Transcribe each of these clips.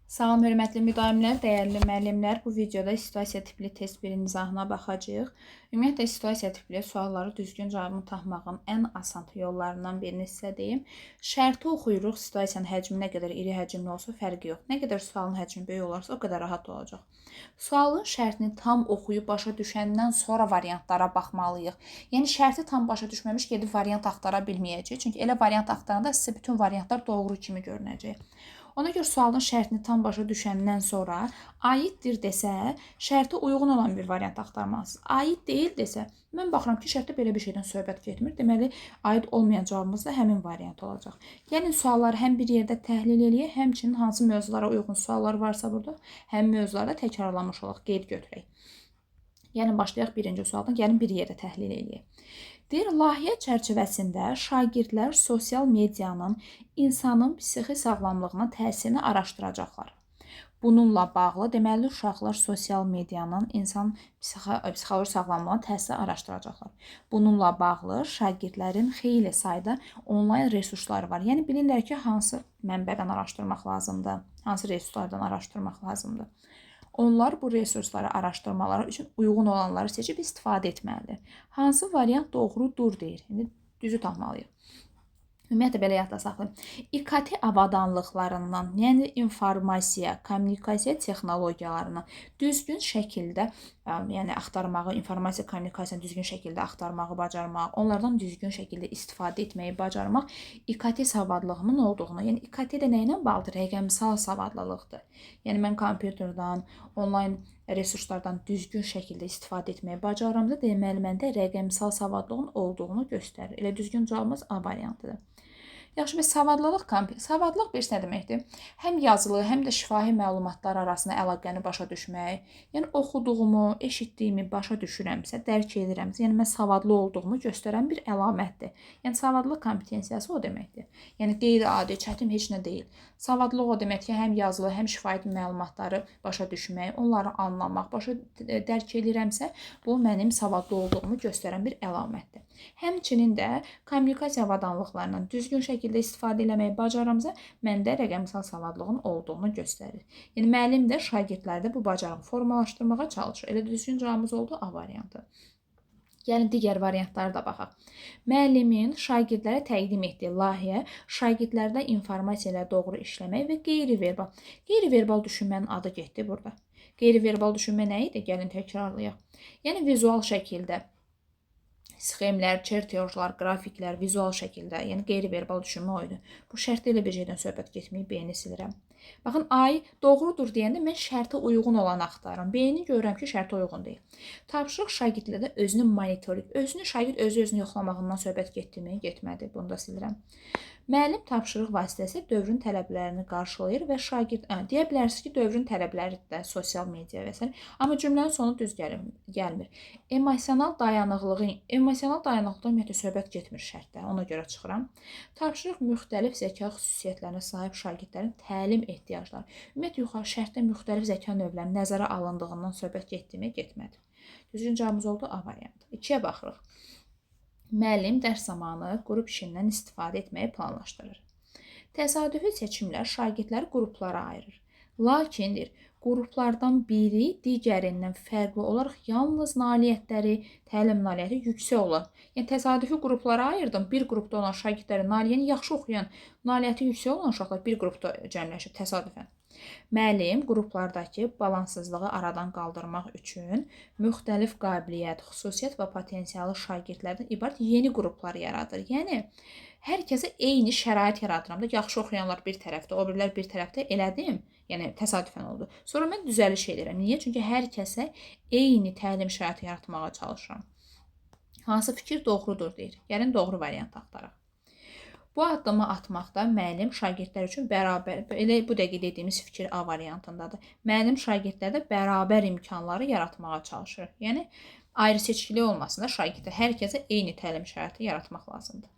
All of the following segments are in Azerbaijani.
Salam, hörmətli müdavimlər, dəyərli müəllimlər. Bu videoda situasiya tipli test 1-in izahına baxacağıq. Ümumiyyətlə, situasiya tipli sualları düzgün cavabını tapmağın ən asan yollarından birini sizə deyim. Şərti oxuyuruq, situasiyanın həcmi nə qədər iri həcmli olsa fərqi yox. Nə qədər sualın həcmi böyük olarsa, o qədər rahat olacaq. Sualın şərtini tam oxuyub başa düşəndən sonra variantlara baxmalıyıq. Yəni, şərti tam başa düşməmiş gedib variant axtara bilməyəcək. Çünki elə variant axtaranda sizə bütün variantlar doğru kimi görünəcək. Ona görə sualın şərtini tam başa düşəndən sonra aiddir desə, şərtə uyğun olan bir variant axtarmalısınız. Aid deyil desə, mən baxıram ki, şərtdə belə bir şeydən söhbət getmir. Deməli, aid olmayan cavabımız da həmin variant olacaq. Gəlin sualları həm bir yerdə təhlil eləyək, həmçinin hansı mövzulara uyğun suallar varsa burada, həmin mövzularda təkrarlamış olaq, qeyd götürək. Yəni, başlayaq birinci sualdan, gəlin bir yerdə təhlil eləyək. Deyir, layihə çərçivəsində şagirdlər sosial medianın insanın psixi sağlamlığına təsirini araşdıracaqlar. Bununla bağlı, deməli, uşaqlar sosial medianın insan psixoloji sağlamlığına təsirini araşdıracaqlar. Bununla bağlı şagirdlərin xeyli sayda onlayn resursları var. Yəni, bilirlər ki, hansı mənbədən araşdırmaq lazımdır, hansı resurslardan araşdırmaq lazımdır. Onlar bu resursları araşdırmaları üçün uyğun olanları seçib istifadə etməlidir. Hansı variant doğrudur deyir. İndi düzü tapmalıyıq. Ümumiyyətlə, belə yadda saxlayın. İKT avadanlıqlarından, yəni informasiya, kommunikasiya texnologiyalarından düzgün şəkildə, yəni axtarmağı, informasiya, kommunikasiyanı düzgün şəkildə axtarmağı bacarmaq, onlardan düzgün şəkildə istifadə etməyi bacarmaq İKT savadlığının olduğunu, yəni İKT də nə ilə bağlıdır? Rəqəmsal savadlılıqdır. Yəni mən kompüterdən, onlayn resurslardan düzgün şəkildə istifadə etməyi bacarıramsa, deməli məndə rəqəmsal savadlığın olduğunu göstərir. Elə düzgün cavabımız A variantıdır. Yaxşı, bəs savadlıq bir nə deməkdir? Həm yazılı, həm də şifahi məlumatlar arasında əlaqəni başa düşmək, yəni oxuduğumu, eşitdiyimi başa düşürəmsə, dərk edirəmsə, yəni mən savadlı olduğumu göstərən bir əlamətdir. Yəni savadlıq kompetensiyası o deməkdir. Yəni qeyri-adi, çətin heç nə deyil. Savadlıq o deməkdir ki, həm yazılı, həm şifahi məlumatları başa düşmək, onları anlamaq, dərk edirəmsə, bu mənim savadlı olduğumu göstərən bir əlamətdir. Həmçinin də kommunikasiya avadanlıqlarından düzgün şəkildə istifadə etməyi bacaramsa, məndə rəqəmsal savadlığın olduğunu göstərir. Yəni müəllim də şagirdlərdə bu bacarığı formalaşdırmağa çalışır. Elə düzgün cavabımız oldu A variantı. Gəlin digər variantlara da baxaq. Müəllimin şagirdlərə təqdim etdiyi layihə şagirdlərdə informasiya ilə doğru işləmək və qeyri-verbal. Qeyri-verbal düşünmənin adı getdi burada. Qeyri-verbal düşünmə nə idi? Gəlin təkrarlayaq. Yəni vizual şəkildə sxemlər, çertyojlar, qrafiklər, vizual şəkildə, yəni qeyri-verbal düşünmə o idi. Bu şərtdə elə bir şeydən söhbət getməyib, B-ni silirəm. Baxın, A doğrudur deyəndə mən şərtə uyğun olanı axtarıram. B-ni görürəm ki, şərtə uyğun deyil. Tapşırıq şagirdlərdə özünü monitoring, şagird özünü yoxlamağından söhbət getdimi? Getmədi. Bunu da silirəm. Müəllim tapşırıq vasitəsilə dövrün tələblərini qarşılayır və şagird, deyə bilərsiniz ki, dövrün tələbləri də sosial media və s. Amma cümlənin sonu düz gəlmir. Emosional dayanıqlıqdan ümumiyyətlə söhbət getmir şərtdə, ona görə çıxıram. Tapşırıq müxtəlif zəka xüsusiyyətlərinə sahib şagirdlərin təlim ehtiyacları. Ümumiyyətlə, yuxarı şərtdə müxtəlif zəka növlərinin nəzərə alındığından söhbət getdimi? Getmədi. Düzgün cavabımız oldu A variantı. 2-yə baxırıq. Müəllim dərs zamanı qrup işindən istifadə etməyi planlaşdırır. Təsadüfi seçimlər şagirdləri qruplara ayırır. Lakin qruplardan biri digərindən fərqli olaraq yalnız nailiyyətləri, təlim nailiyyəti yüksək olan. Yəni təsadüfi qruplara ayırdım. Bir qrupda olan şagirdlərin nailiyyəni yaxşı oxuyan, nailiyyəti yüksək olan uşaqlar bir qrupda cəmləşib təsadüfən. Müəllim qruplardakı balansızlığı aradan qaldırmaq üçün müxtəlif qabiliyyət, xüsusiyyət və potensialı şagirdlərdən ibarət yeni qruplar yaradır. Yəni hər kəsə eyni şərait yaradıram da, yaxşı oxuyanlar bir tərəfdə, o birilər bir tərəfdə elədim. Yəni təsadüfən oldu. Sonra mən düzəliş edirəm. Niyə? Çünki hər kəsə eyni təlim şəraiti yaratmağa çalışıram. Hansı fikir doğrudur deyir. Gəlin doğru variant axtaraq. Bu addımı atmaqda müəllim şagirdlər üçün bərabər, elə bu dəqiqə dediyimiz fikir A variantındadır. Müəllim şagirdlərdə bərabər imkanları yaratmağa çalışır. Yəni ayrı seçkili olmasın da şagirdlər hər kəsə eyni təlim şəraiti yaratmaq lazımdır.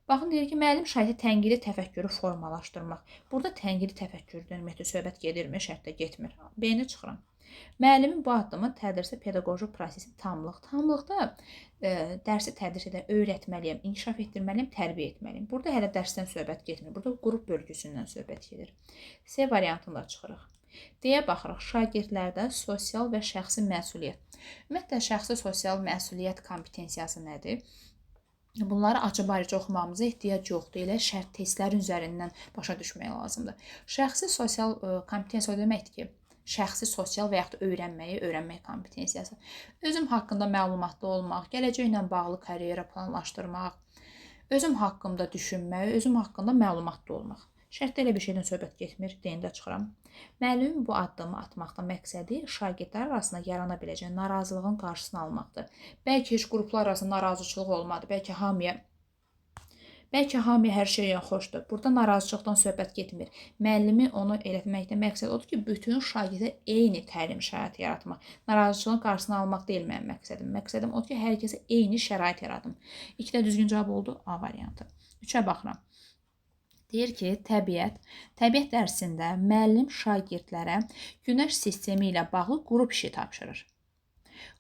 Baxın, deyir ki, müəllim şagird tənqidi təfəkkürü formalaşdırmaq. Burada tənqidi təfəkkürdən ümumiyyətlə söhbət gedirmi? Şərtdə getmir. B-ni çıxıram. Müəllimin bu addımı tədrisə pedaqoji prosesi tamlıq. Tamlıqda dərsi tədris edən öyrətməliyəm, inkişaf etdirməliyəm, tərbiyə etməliyəm. Burada hələ dərsdən söhbət getmir. Burada qrup bölgüsündən söhbət gedir. C variantında çıxırıq. D-yə baxırıq. Şagirdlərdə sosial və şəxsi məsuliyyət. Ümumiyyətlə, şəxsi sosial məsuliyyət kompetensiyası nədir? Bunları açıq-ayrıca oxumamıza ehtiyac yoxdur. Elə şərt testlərin üzərindən başa düşmək lazımdır. Şəxsi sosial kompetensiya o deməkdir ki, şəxsi sosial və yaxud da öyrənmək kompetensiyası. Özüm haqqında məlumatlı olmaq, gələcəklə bağlı karyera planlaşdırmaq, özüm haqqında düşünmək, özüm haqqında məlumatlı olmaq. Şərtdə elə bir şeydən söhbət getmir, deyəndə çıxıram. Müəllimin bu addımı atmaqda məqsədi şagirdlər arasında yarana biləcək narazılığın qarşısını almaqdır. Bəlkə heç qruplar arasında narazıçılıq olmadı, bəlkə hamıya hər şeydən xoşdur. Burada narazıçılıqdan söhbət getmir. Müəllimi onu eləməkdə məqsəd odur ki, bütün şagirdlər eyni təlim şəraiti yaratmaq. Narazıçılığın qarşısını almaq deyil mənim məqsədim. Məqsədim odur ki, hər kəsə eyni şərait yaradım. 2 də düzgün cavab oldu A variantı. 3-ə baxıram. Deyir ki, təbiət dərsində müəllim şagirdlərə günəş sistemi ilə bağlı qrup işi tapşırır.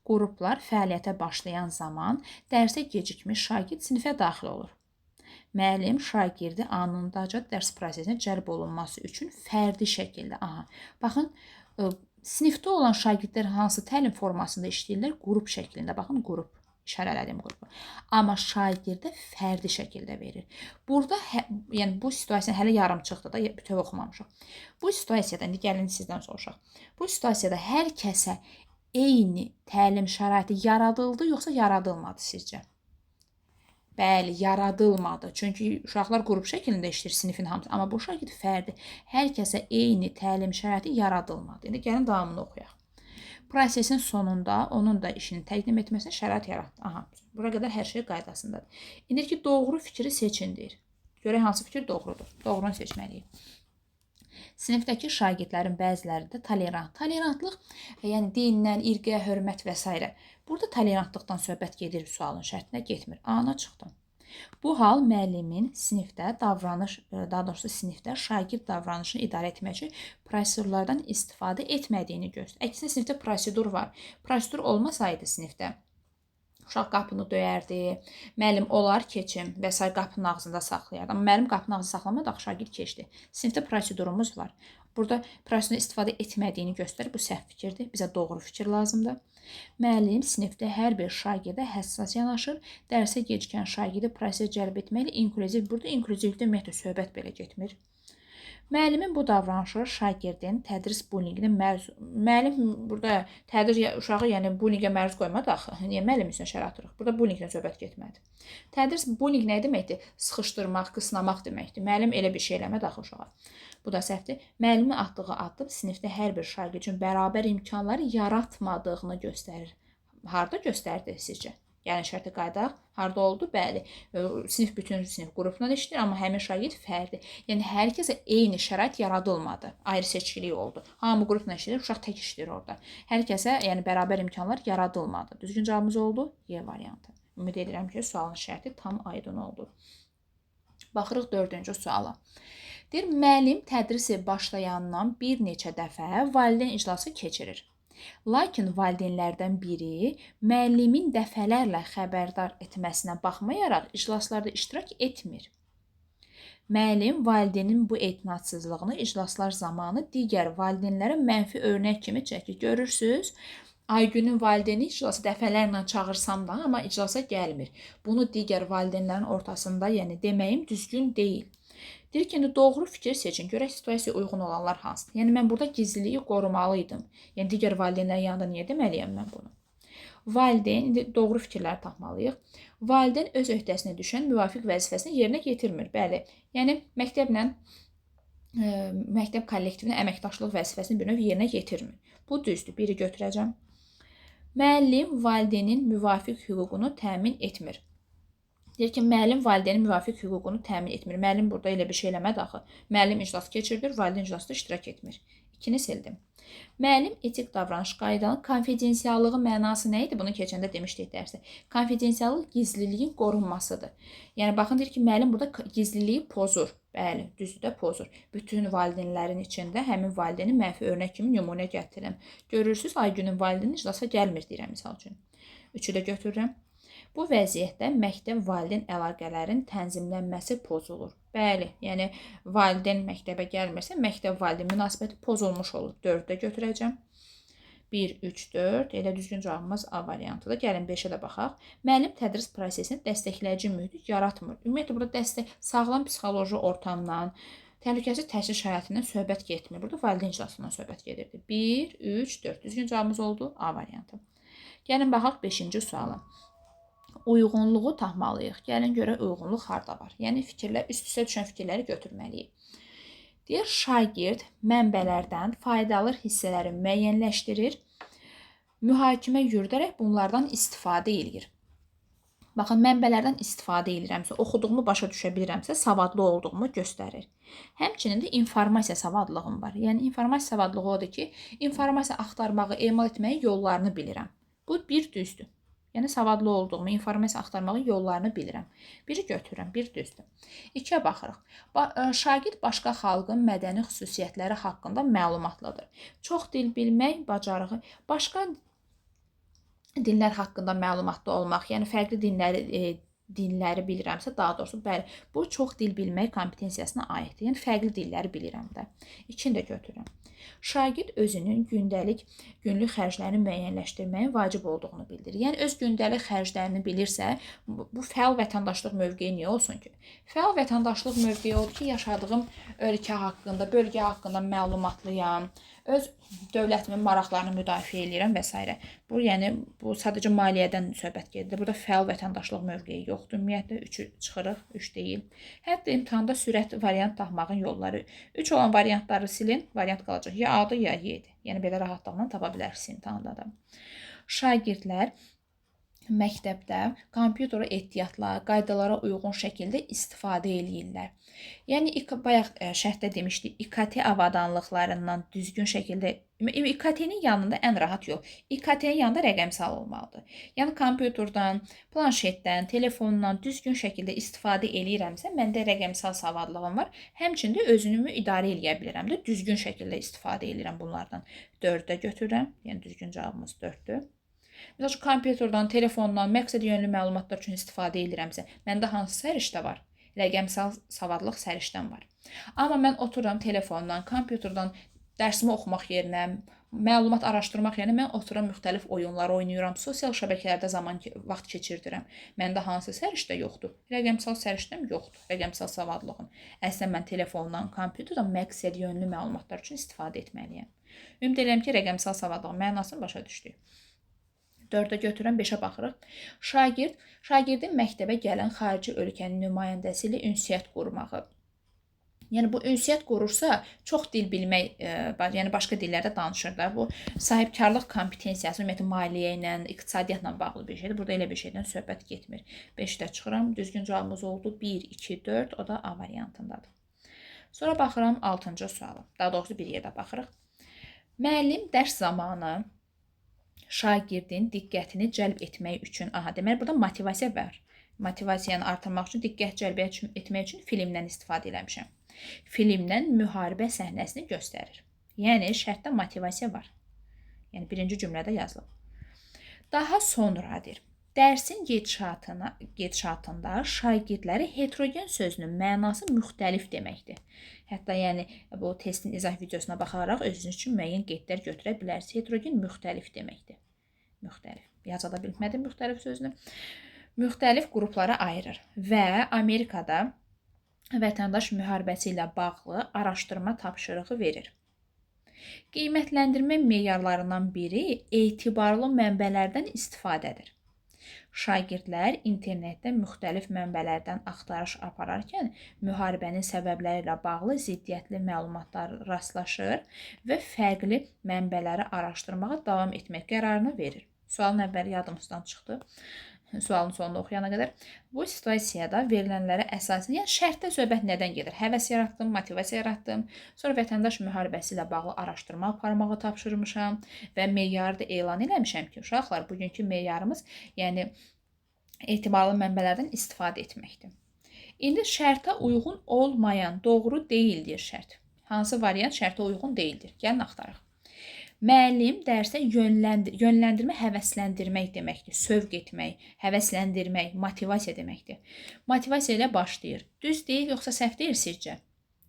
Qruplar fəaliyyətə başlayan zaman dərsə gecikmiş şagird sinifə daxil olur. Müəllim şagirdi anındaca dərs prosesinə cəlb olunması üçün fərdi şəkildə, baxın, sinifdə olan şagirdlər hansı təlim formasında işləyirlər? Qrup şəklində, baxın, qrup. İşarələdim qrupu. Amma şagirdə fərdi şəkildə verir. Burada, yəni bu situasiya hələ yarımçıqdır da, bütöv oxumamışıq. Bu situasiyada, indi gəlin sizdən soruşaq. Bu situasiyada hər kəsə eyni təlim şəraiti yaradıldı, yoxsa yaradılmadı sizcə? Bəli, yaradılmadı. Çünki uşaqlar qrup şəklində işləyir sinifin hamısı. Amma bu şagird fərdi. Hər kəsə eyni təlim şəraiti yaradılmadı. İndi gəlin davamını oxuyaq. Prosesin sonunda onun da işini təqdim etməsinə şərait yaratdı. Bura qədər hər şey qaydasındadır. İndi ki, doğru fikri seçin deyir. Görək hansı fikir doğrudur. Doğrunu seçməliyik. Sinifdəki şagirdlərin bəziləri də tolerant. Tolerantlıq, yəni dindən, irqiyə hörmət və s. Burada tolerantlıqdan söhbət gedir, sualın şərtinə getmir. A-na çıxdım. Bu hal müəllimin sinifdə sinifdə şagird davranışını idarə etmək üçün prosedurlardan istifadə etmədiyini göstərir. Əksinə sinifdə prosedur var. Prosedur olmasaydı sinifdə uşaq qapını döyərdi, müəllim olar keçim və s. qapının ağzında saxlayardı. Amma müəllim qapının ağzında saxlamadı, axı şagird keçdi. Sinifdə prosedurumuz var. Burada prosedurdan istifadə etmədiyini göstərir. Bu səhv fikirdir. Bizə doğru fikir lazımdır. Müəllim sinifdə hər bir şagirdə həssas yanaşır. Dərsə gecikən şagirdi prosesə cəlb etməklə inklüziv. Burada inklüzivlikdə ümumiyyətlə söhbət belə getmir. Müəllimin bu davranışı şagirdin tədris bullyinqinə müəllim burada tədris uşağı, yəni bullyingə məruz qoymadı axı. Niyə müəllim üstünə şər atırıq? Burada bullyingdən söhbət getmədi. Tədris bullying nə deməkdir? Sıxışdırmaq, qısnamaq deməkdir. Müəllim elə bir şey eləmədi axı uşağa. Bu da səhvdir. Müəllimin atdığı addım sinifdə hər bir şagird üçün bərabər imkanları yaratmadığını göstərir. Harda göstərdi sizcə? Yəni şərti qaydaq harda oldu? Bəli, bütün sinif qrupla işləyir, amma həmin şagird fərdi. Yəni hər kəsə eyni şərait yaradılmadı. Ayrı seçkilik oldu. Hamı qrupla işləyir, uşaq tək işləyir orada. Hər kəsə yəni bərabər imkanlar yaradılmadı. Düzgün cavabımız oldu Y variantı. Ümid edirəm ki, sualın şərti tam aydın oldu. Baxırıq 4-cü suala. Deyir, müəllim tədrisi başlayandan bir neçə dəfə valideyn iclası keçirir. Lakin valideynlərdən biri müəllimin dəfələrlə xəbərdar etməsinə baxmayaraq iclaslarda iştirak etmir. Müəllim valideynin bu etinadsızlığını iclaslar zamanı digər valideynlərə mənfi örnək kimi çəkir. Görürsünüz, Aygünün valideyni iclası dəfələrlə çağırsam da, amma iclasa gəlmir. Bunu digər valideynlərin ortasında, yəni deməyim düzgün deyil. Deyir ki, doğru fikir seçin. Görək situasiyaya uyğun olanlar hansıdır. Yəni, mən burada gizliliyi qorumalıydım. Yəni, digər valideynlərin yanında niyə deməliyəm mən bunu? Valideyn, indi doğru fikirləri tapmalıyıq. Valideyn öz öhdəsinə düşən müvafiq vəzifəsini yerinə yetirmir. Bəli, yəni məktəb kollektivinə əməkdaşlıq vəzifəsini bir növ yerinə yetirmir. Bu düzdür, biri götürəcəm. Müəllim valideynin müvafiq hüququnu təmin etmir. Deyir ki, müəllim valideynin müvafiq hüququnu təmin etmir. Müəllim burada elə bir şey eləmədi axı. Müəllim iclası keçirdir, valideyn iclasında iştirak etmir. 2-ni sildim. Müəllim etik davranış qaydalarının konfidensiallığı mənası nə idi? Bunu keçəndə demişdik dərsə. Konfidensiallıq gizliliyin qorunmasıdır. Yəni baxın deyir ki, müəllim burada gizliliyi pozur. Bəli, düzdür də pozur. Bütün valideynlərin içində həmin valideyni mənfi örnək kimi nümunə gətirirəm. Görürsüz, Aygünün valideyni iclasa gəlmir deyirəm misal üçün. 3-ü də götürürəm. Bu vəziyyətdə məktəb valideyn əlaqələrinin tənzimlənməsi pozulur. Bəli, yəni valideyn məktəbə gəlmirsə, məktəb valideyn münasibəti pozulmuş olur. 4-ü də götürəcəm. 1, 3, 4. Elə düzgün cavabımız A variantıdır. Gəlin 5-ə də baxaq. Müəllim tədris prosesini dəstəkləyici mühit yaratmır. Ümumiyyətlə burada sağlam psixoloji ortamdan, təhlükəsiz təhsil şəraitindən söhbət getmir. Burada valideyn iclasından söhbət gedirdi. 1, 3, 4. Düzgün cavabımız oldu A variantı. Gəlin baxaq 5-ci suala. Uyğunluğu tapmalıyıq. Gəlin görə uyğunluq harda var? Yəni fikirlər, üst-üstə düşən fikirləri götürməliyik. Deyir, şagird mənbələrdən faydalı hissələri müəyyənləşdirir, mühakimə yürüdərək bunlardan istifadə edir. Baxın, mənbələrdən istifadə edirəmsə, oxuduğumu başa düşə bilirəmsə, savadlı olduğumu göstərir. Həmçinin də informasiya savadlığım var. Yəni informasiya savadlığı odur ki, informasiya axtarmağı, emal etməyi yollarını bilirəm. Bu bir düzdür. Yəni savadlı olduğumu, informasiya axtarmağın yollarını bilirəm. Biri götürürəm, bir düzdür. 2-yə baxırıq. Şagird başqa xalqın mədəni xüsusiyyətləri haqqında məlumatlıdır. Çox dil bilmək bacarığı, başqa dillər haqqında məlumatlı olmaq, yəni fərqli dilləri bilirəmsə, daha doğrusu, bəli, bu çox dil bilmək kompetensiyasına aiddir. Yəni fərqli dilləri bilirəm də. 2-ni də götürürəm. Şagird özünün günlük xərclərini müəyyənləşdirməyin vacib olduğunu bildirir. Yəni öz gündəlik xərclərini bilirsə, bu fəal vətəndaşlıq mövqeyi niyə olsun ki? Fəal vətəndaşlıq mövqeyi odur ki, yaşadığım ölkə haqqında, bölgə haqqında məlumatlıyam, öz dövlətimin maraqlarını müdafiə edirəm və s. Bu sadəcə maliyyədən söhbət gedir. Burada fəal vətəndaşlıq mövqeyi yoxdur. Ümumiyyətlə 3-ü çıxırıq, 3 deyil. Hətta imtahanda sürət variant tapmağın yolları. 3 olan variantları silin, variant qalacaq ya A-dır, ya Y-dir. Yəni belə rahatlıqla tapa bilərsiniz imtahanda da. Şagirdlər məktəbdə kompüteri ehtiyatla, qaydalara uyğun şəkildə istifadə edirlər. Yəni bayaq şərhdə demişdik, İKT avadanlıqlarından düzgün şəkildə, İKT-nin yanında ən rahat yol, İKT-nin yanında rəqəmsal olmalıdır. Yəni kompüterdən, planşetdən, telefondan düzgün şəkildə istifadə edirəmsə, məndə rəqəmsal savadlığım var. Həmçində özümü idarə edə bilirəm də, düzgün şəkildə istifadə edirəm bunlardan. 4-də götürürəm, yəni düzgün cavabımız 4-dür. Məsələn, kompüterdən, telefondan, məqsəd yönlü məlumatlar üçün istifadə edirəmsə, məndə hansı səriştə var? Rəqəmsal savadlıq səriştəm var. Amma mən otururam telefondan, kompüterdən dərsimi oxumaq yerinə, məlumat araşdırmaq yerinə mən otururam müxtəlif oyunlar oynayıram, sosial şəbəkələrdə vaxt keçirdirəm. Məndə hansı səriştə yoxdur? Rəqəmsal səriştəm yoxdur, rəqəmsal savadlığım. Əslən, mən telefondan, kompüterdən məqsəd yönlü məlumatlar üçün istifadə etməliyəm. Ümid edirəm ki, rəqəmsal savadlığın mənasını başa düşdük. 4-də götürən 5-ə baxırıq. Şagirdin məktəbə gələn xarici ölkənin nümayəndəsi ilə ünsiyyət qurmağı. Yəni bu ünsiyyət qurursa, çox dil bilmək, yəni başqa dillərdə danışırlar. Bu sahibkarlıq kompetensiyası, ümumiyyətlə maliyyə ilə, iqtisadiyyatla bağlı bir şeydir. Burada elə bir şeydən söhbət getmir. 5-də çıxıram. Düzgün cavabımız oldu 1, 2, 4. O da A variantındadır. Sonra baxıram 6-cı suala. Daha doğrusu bir yerdə baxırıq. Müəllim dərs zamanı şagirdin diqqətini cəlb etmək üçün, deməli burada motivasiya var. Motivasiyanı artırmaq üçün, diqqət cəlb etmək üçün filmdən istifadə eləmişəm. Filmdən müharibə səhnəsini göstərir. Yəni şərtdə motivasiya var. Yəni birinci cümlədə yazılıb. Daha sonradır. Dərsin gedişatında şagirdləri heterogen sözünün mənası müxtəlif deməkdir. Hətta yəni bu testin izah videosuna baxaraq özünüz üçün müəyyən qeydlər götürə bilərsiniz. Heterogen müxtəlif deməkdir. Müxtəlif. Yazada bilmədim müxtəlif sözünü. Müxtəlif qruplara ayırır və Amerikada vətəndaş müharibəsi ilə bağlı araşdırma tapşırığı verir. Qiymətləndirmə meyarlarından biri etibarlı mənbələrdən istifadədir. Şagirdlər internetdə müxtəlif mənbələrdən axtarış apararkən müharibənin səbəbləri ilə bağlı ziddiyyətli məlumatlar rastlaşır və fərqli mənbələri araşdırmağa davam etmək qərarını verir. Sualın əvvəli yadımızdan çıxdı. sualın sonunda oxuyana qədər. Bu situasiyada verilənlərə əsasən, yəni şərtdə söhbət nədən gedir? Həvəs yaratdım, motivasiya yaratdım. Sonra vətəndaş müharibəsi ilə bağlı araşdırma aparmağı tapşırmışam və meyarı da elan eləmişəm ki, uşaqlar, bugünkü meyarımız, yəni etibarlı mənbələrdən istifadə etməkdir. İndi şərtə uyğun olmayan, doğru deyildir şərt. Hansı variant şərtə uyğun deyildir? Gəlin axtaraq. Müəllim dərsə yönləndirmə, həvəsləndirmək deməkdir. Sövq etmək, həvəsləndirmək, motivasiya deməkdir. Motivasiya ilə başlayır. Düz deyir, yoxsa səhv deyir sizcə?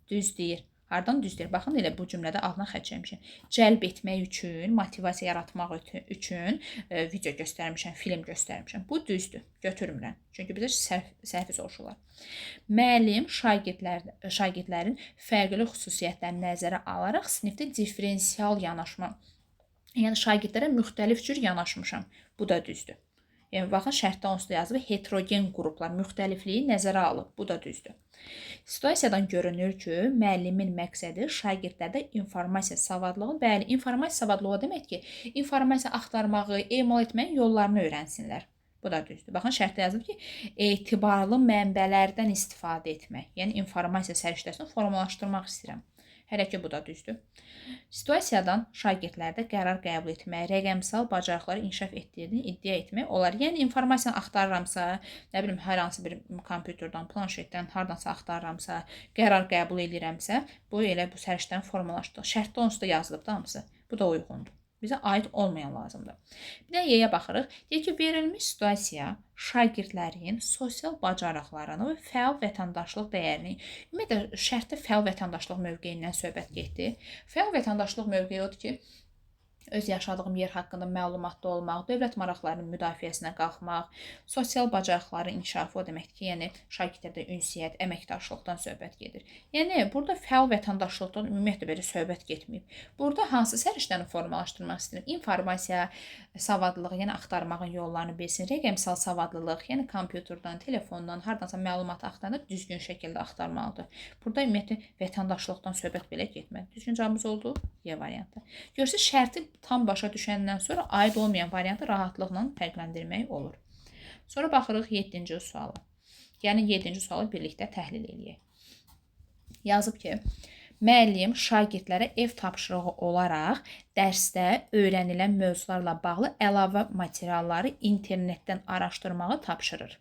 Düz deyir. Hardan düz deyir? Baxın, elə bu cümlədə altına xətt çəkmişəm. Cəlb etmək üçün, motivasiya yaratmaq üçün video göstərmişəm, film göstərmişəm. Bu düzdür. Götürmürəm. Çünki bizə səhvi soruşurlar. Müəllim şagirdlərin fərqli xüsusiyyətlərini nəzərə alaraq sinifdə diferensial yanaşma, yəni şagirdlərə müxtəlif cür yanaşmışam. Bu da düzdür. Yəni, baxın, şərtdə onsuz da yazılıb, heterogen qruplar müxtəlifliyi nəzərə alıb. Bu da düzdür. Situasiyadan görünür ki, müəllimin məqsədi şagirdlərdə informasiya savadlığı, bəli, informasiya savadlığı demək ki, informasiya axtarmağı, emal etməyin yollarını öyrənsinlər. Bu da düzdür. Baxın, şərtdə yazılıb ki, etibarlı mənbələrdən istifadə etmək, yəni informasiya səriştəsini formalaşdırmaq istəyirəm. Hələ ki, bu da düzdür. Situasiyadan şagirdlərdə qərar qəbul etmək, rəqəmsal bacarıqları inkişaf etdiyini iddia etmək olar. Yəni, informasiyanı axtarıramsa, nə bilim, hər hansı bir kompüterdən, planşetdən, hardansa axtarıramsa, qərar qəbul edirəmsə, bu elə bu səriştəni formalaşdırır. Şərtdə onsuz da yazılıb da hamısı. Bu da uyğundur. Bizə aid olmayan lazımdır. Bir də Y-yə baxırıq. Deyir ki, verilmiş situasiya şagirdlərin sosial bacarıqlarını və fəal vətəndaşlıq dəyərini, ümumiyyətlə şərtdə fəal vətəndaşlıq mövqeyindən söhbət getdi. Fəal vətəndaşlıq mövqeyi odur ki, öz yaşadığım yer haqqında məlumatlı olmaq, dövlət maraqlarının müdafiəsinə qalxmaq, sosial bacarıqların inkişafı o deməkdir ki, yəni şagirdlərdə ünsiyyət, əməkdaşlıqdan söhbət gedir. Yəni, burada fəal vətəndaşlıqdan ümumiyyətlə belə söhbət getməyib. Burada hansı səriştəni formalaşdırmaq istəyirəm? İnformasiya savadlılığı, yəni axtarmağın yollarını bilsin, rəqəmsal savadlılıq, yəni kompüterdən, telefondan, hardansa məlumat axtaranda düzgün şəkildə axtarmalıdır. Burada ümumiyyətlə vətəndaşlıqdan söhbət belə getmədi. Düzgün cavabımız oldu Y variantı. Görürsünüz, şərti tam başa düşəndən sonra aid olmayan variantı rahatlıqla fərqləndirmək olur. Sonra baxırıq 7-ci suala. Yəni 7-ci sualı birlikdə təhlil edək. Yazıb ki, müəllim şagirdlərə ev tapşırığı olaraq dərsdə öyrənilən mövzularla bağlı əlavə materialları internetdən araşdırmağı tapşırır.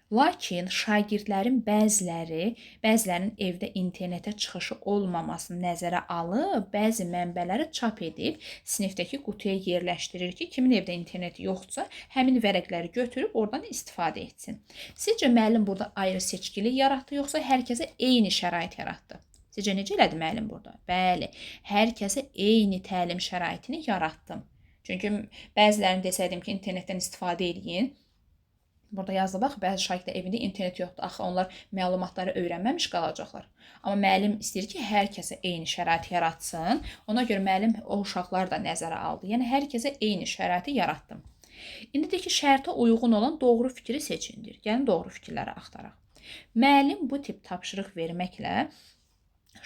Lakin şagirdlərin bəzilərinin evdə internetə çıxışı olmamasını nəzərə alıb, bəzi mənbələri çap edib, sinifdəki qutuya yerləşdirir ki, kimin evdə interneti yoxdursa, həmin vərəqləri götürüb oradan istifadə etsin. Sizcə müəllim burada ayrı seçkilik yaratdı, yoxsa hər kəsə eyni şərait yaratdı? Sizcə necə elədi müəllim burada? Bəli, hər kəsə eyni təlim şəraitini yaratdım. Çünki bəzilərini desəydim ki, internetdən istifadə edin, burada yazılıb, bax, bəzi şagirdlər evində internet yoxdur. Axı, onlar məlumatları öyrənməmiş qalacaqlar. Amma müəllim istəyir ki, hər kəsə eyni şərait yaratsın. Ona görə müəllim o uşaqları da nəzərə aldı. Yəni, hər kəsə eyni şəraiti yaratdım. İndi də ki, şərtə uyğun olan doğru fikri seçindir. Gəlin, doğru fikirləri axtaraq. Müəllim bu tip tapşırıq verməklə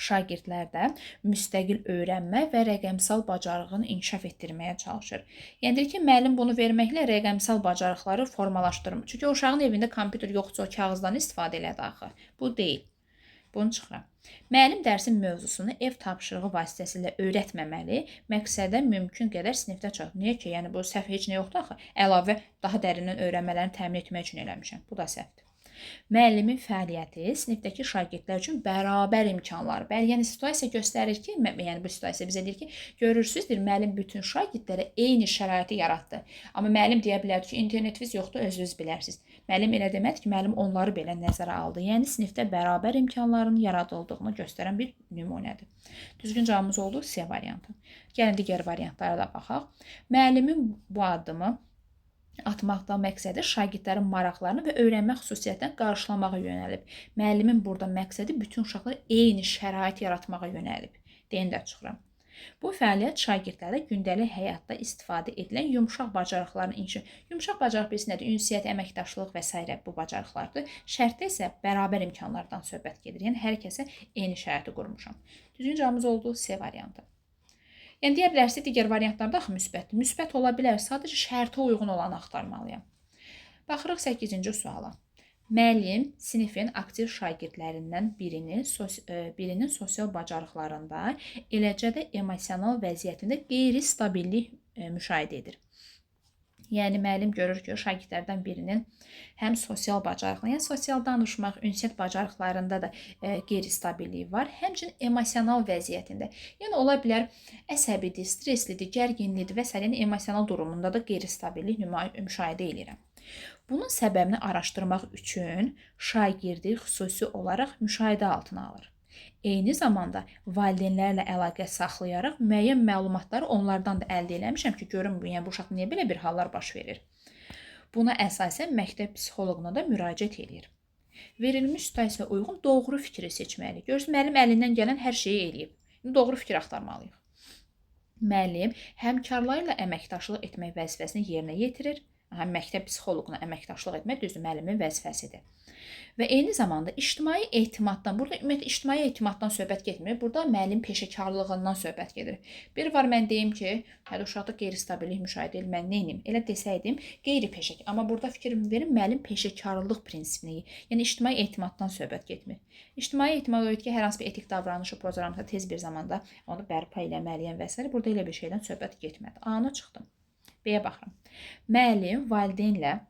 şagirdlərdə müstəqil öyrənmə və rəqəmsal bacarığını inkişaf etdirməyə çalışır. Yəni ki, müəllim bunu verməklə rəqəmsal bacarıqları formalaşdırmır. Çünki o uşağın evində kompüter yoxdursa, o kağızdan istifadə elədi axı. Bu deyil. Bunu çıxıram. Müəllim dərsin mövzusunu ev tapşırığı vasitəsilə öyrətməməli, məqsədə mümkün qədər sinifdə çatır. Niyə ki? Yəni bu səhv heç nə yoxdur axı. Əlavə daha dərindən öyrənmələrini təmin etmək üçün eləmişəm. Bu da səhvdir. Müəllimin fəaliyyəti sinifdəki şagirdlər üçün bərabər imkanlar. Yəni situasiya göstərir ki, yəni bu situasiya bizə deyir ki, görürsüz, müəllim bütün şagirdlərə eyni şəraiti yaratdı. Amma müəllim deyə bilər ki, internetiniz yoxdur, özünüz bilərsiniz. Müəllim elə demədi ki, müəllim onları belə nəzərə aldı. Yəni sinifdə bərabər imkanların yaradıldığını göstərən bir nümunədir. Düzgün cavabımız oldu C variantı. Gəlin digər variantlara da baxaq. Müəllimin bu addımı atmaqdan məqsədi şagirdlərin maraqlarını və öyrənmə xüsusiyyətini qarşılamağa yönəlib. Müəllimin burada məqsədi bütün uşaqlara eyni şərait yaratmağa yönəlib. Deyən də çıxıram. Bu fəaliyyət şagirdlərə gündəlik həyatda istifadə edilən yumşaq bacarıqların inkişafı. Yumşaq bacarıq birisi nədir? Ünsiyyət, əməkdaşlıq və s. bu bacarıqlardır. Şərtdə isə bərabər imkanlardan söhbət gedir. Yəni hər kəsə eyni şəraiti qurmuşam. Düzgün cavabımız oldu C variantı. Yəni deyə bilərsiniz, digər variantlarda axı müsbətdir. Müsbət ola bilər, sadəcə şərtə uyğun olanı axtarmalıyam. Baxırıq 8-ci suala. Müəllim sinifin aktiv şagirdlərindən birinin sosial bacarıqlarında, eləcə də emosional vəziyyətində qeyri-stabillik müşahidə edir. Yəni müəllim görür ki, şagirdlərdən birinin həm sosial bacarıqlarında, yəni sosial danışmaq, ünsiyyət bacarıqlarında da qeyri-stabillik var, həmçinin emosional vəziyyətində. Yəni ola bilər əsəbidir, stresslidir, gərginlidir və s. Yəni emosional durumunda da qeyri-stabillik müşahidə edirəm. Bunun səbəbini araşdırmaq üçün şagirdi xüsusi olaraq müşahidə altına alır. Eyni zamanda valideynlərlə əlaqə saxlayaraq müəyyən məlumatları onlardan da əldə etmişəm ki, görüm yəni bu uşaq niyə belə bir hallar baş verir. Buna əsasən məktəb psixoloquna da müraciət edir. Verilmiş situasiyaya uyğun doğru fikri seçməli. Görürsünüz, müəllim əlindən gələn hər şeyi eləyib. Doğru fikir axtarmalıyıq. Müəllim həmkarları ilə əməkdaşlıq etmək vəzifəsini yerinə yetirir. Məktəb psixoloquna əməkdaşlıq etmək düzdür, müəllimin vəzifəsidir. Və eyni zamanda ictimai etimaddan, burada ümumiyyətlə ictimai etimaddan söhbət getmir, burada müəllim peşəkarlığından söhbət gedir. Bir var mən deyim ki, hələ uşaqda qeyri-stabillik müşahidə edilir, mən nə edim? Elə desəydim, qeyri-peşəkar. Amma burada fikrimi verin, müəllim peşəkarlıq prinsipini, yəni ictimai etimaddan söhbət getmir. İctimai etimad o idi ki, hər hansı bir etik davranışı pozarsa tez bir zamanda onu bərpa eləməliyəm və s. Burada elə bir şeydən söhbət getmədi. A-na çıxdım. B-yə baxıram. Müəllim valideynlə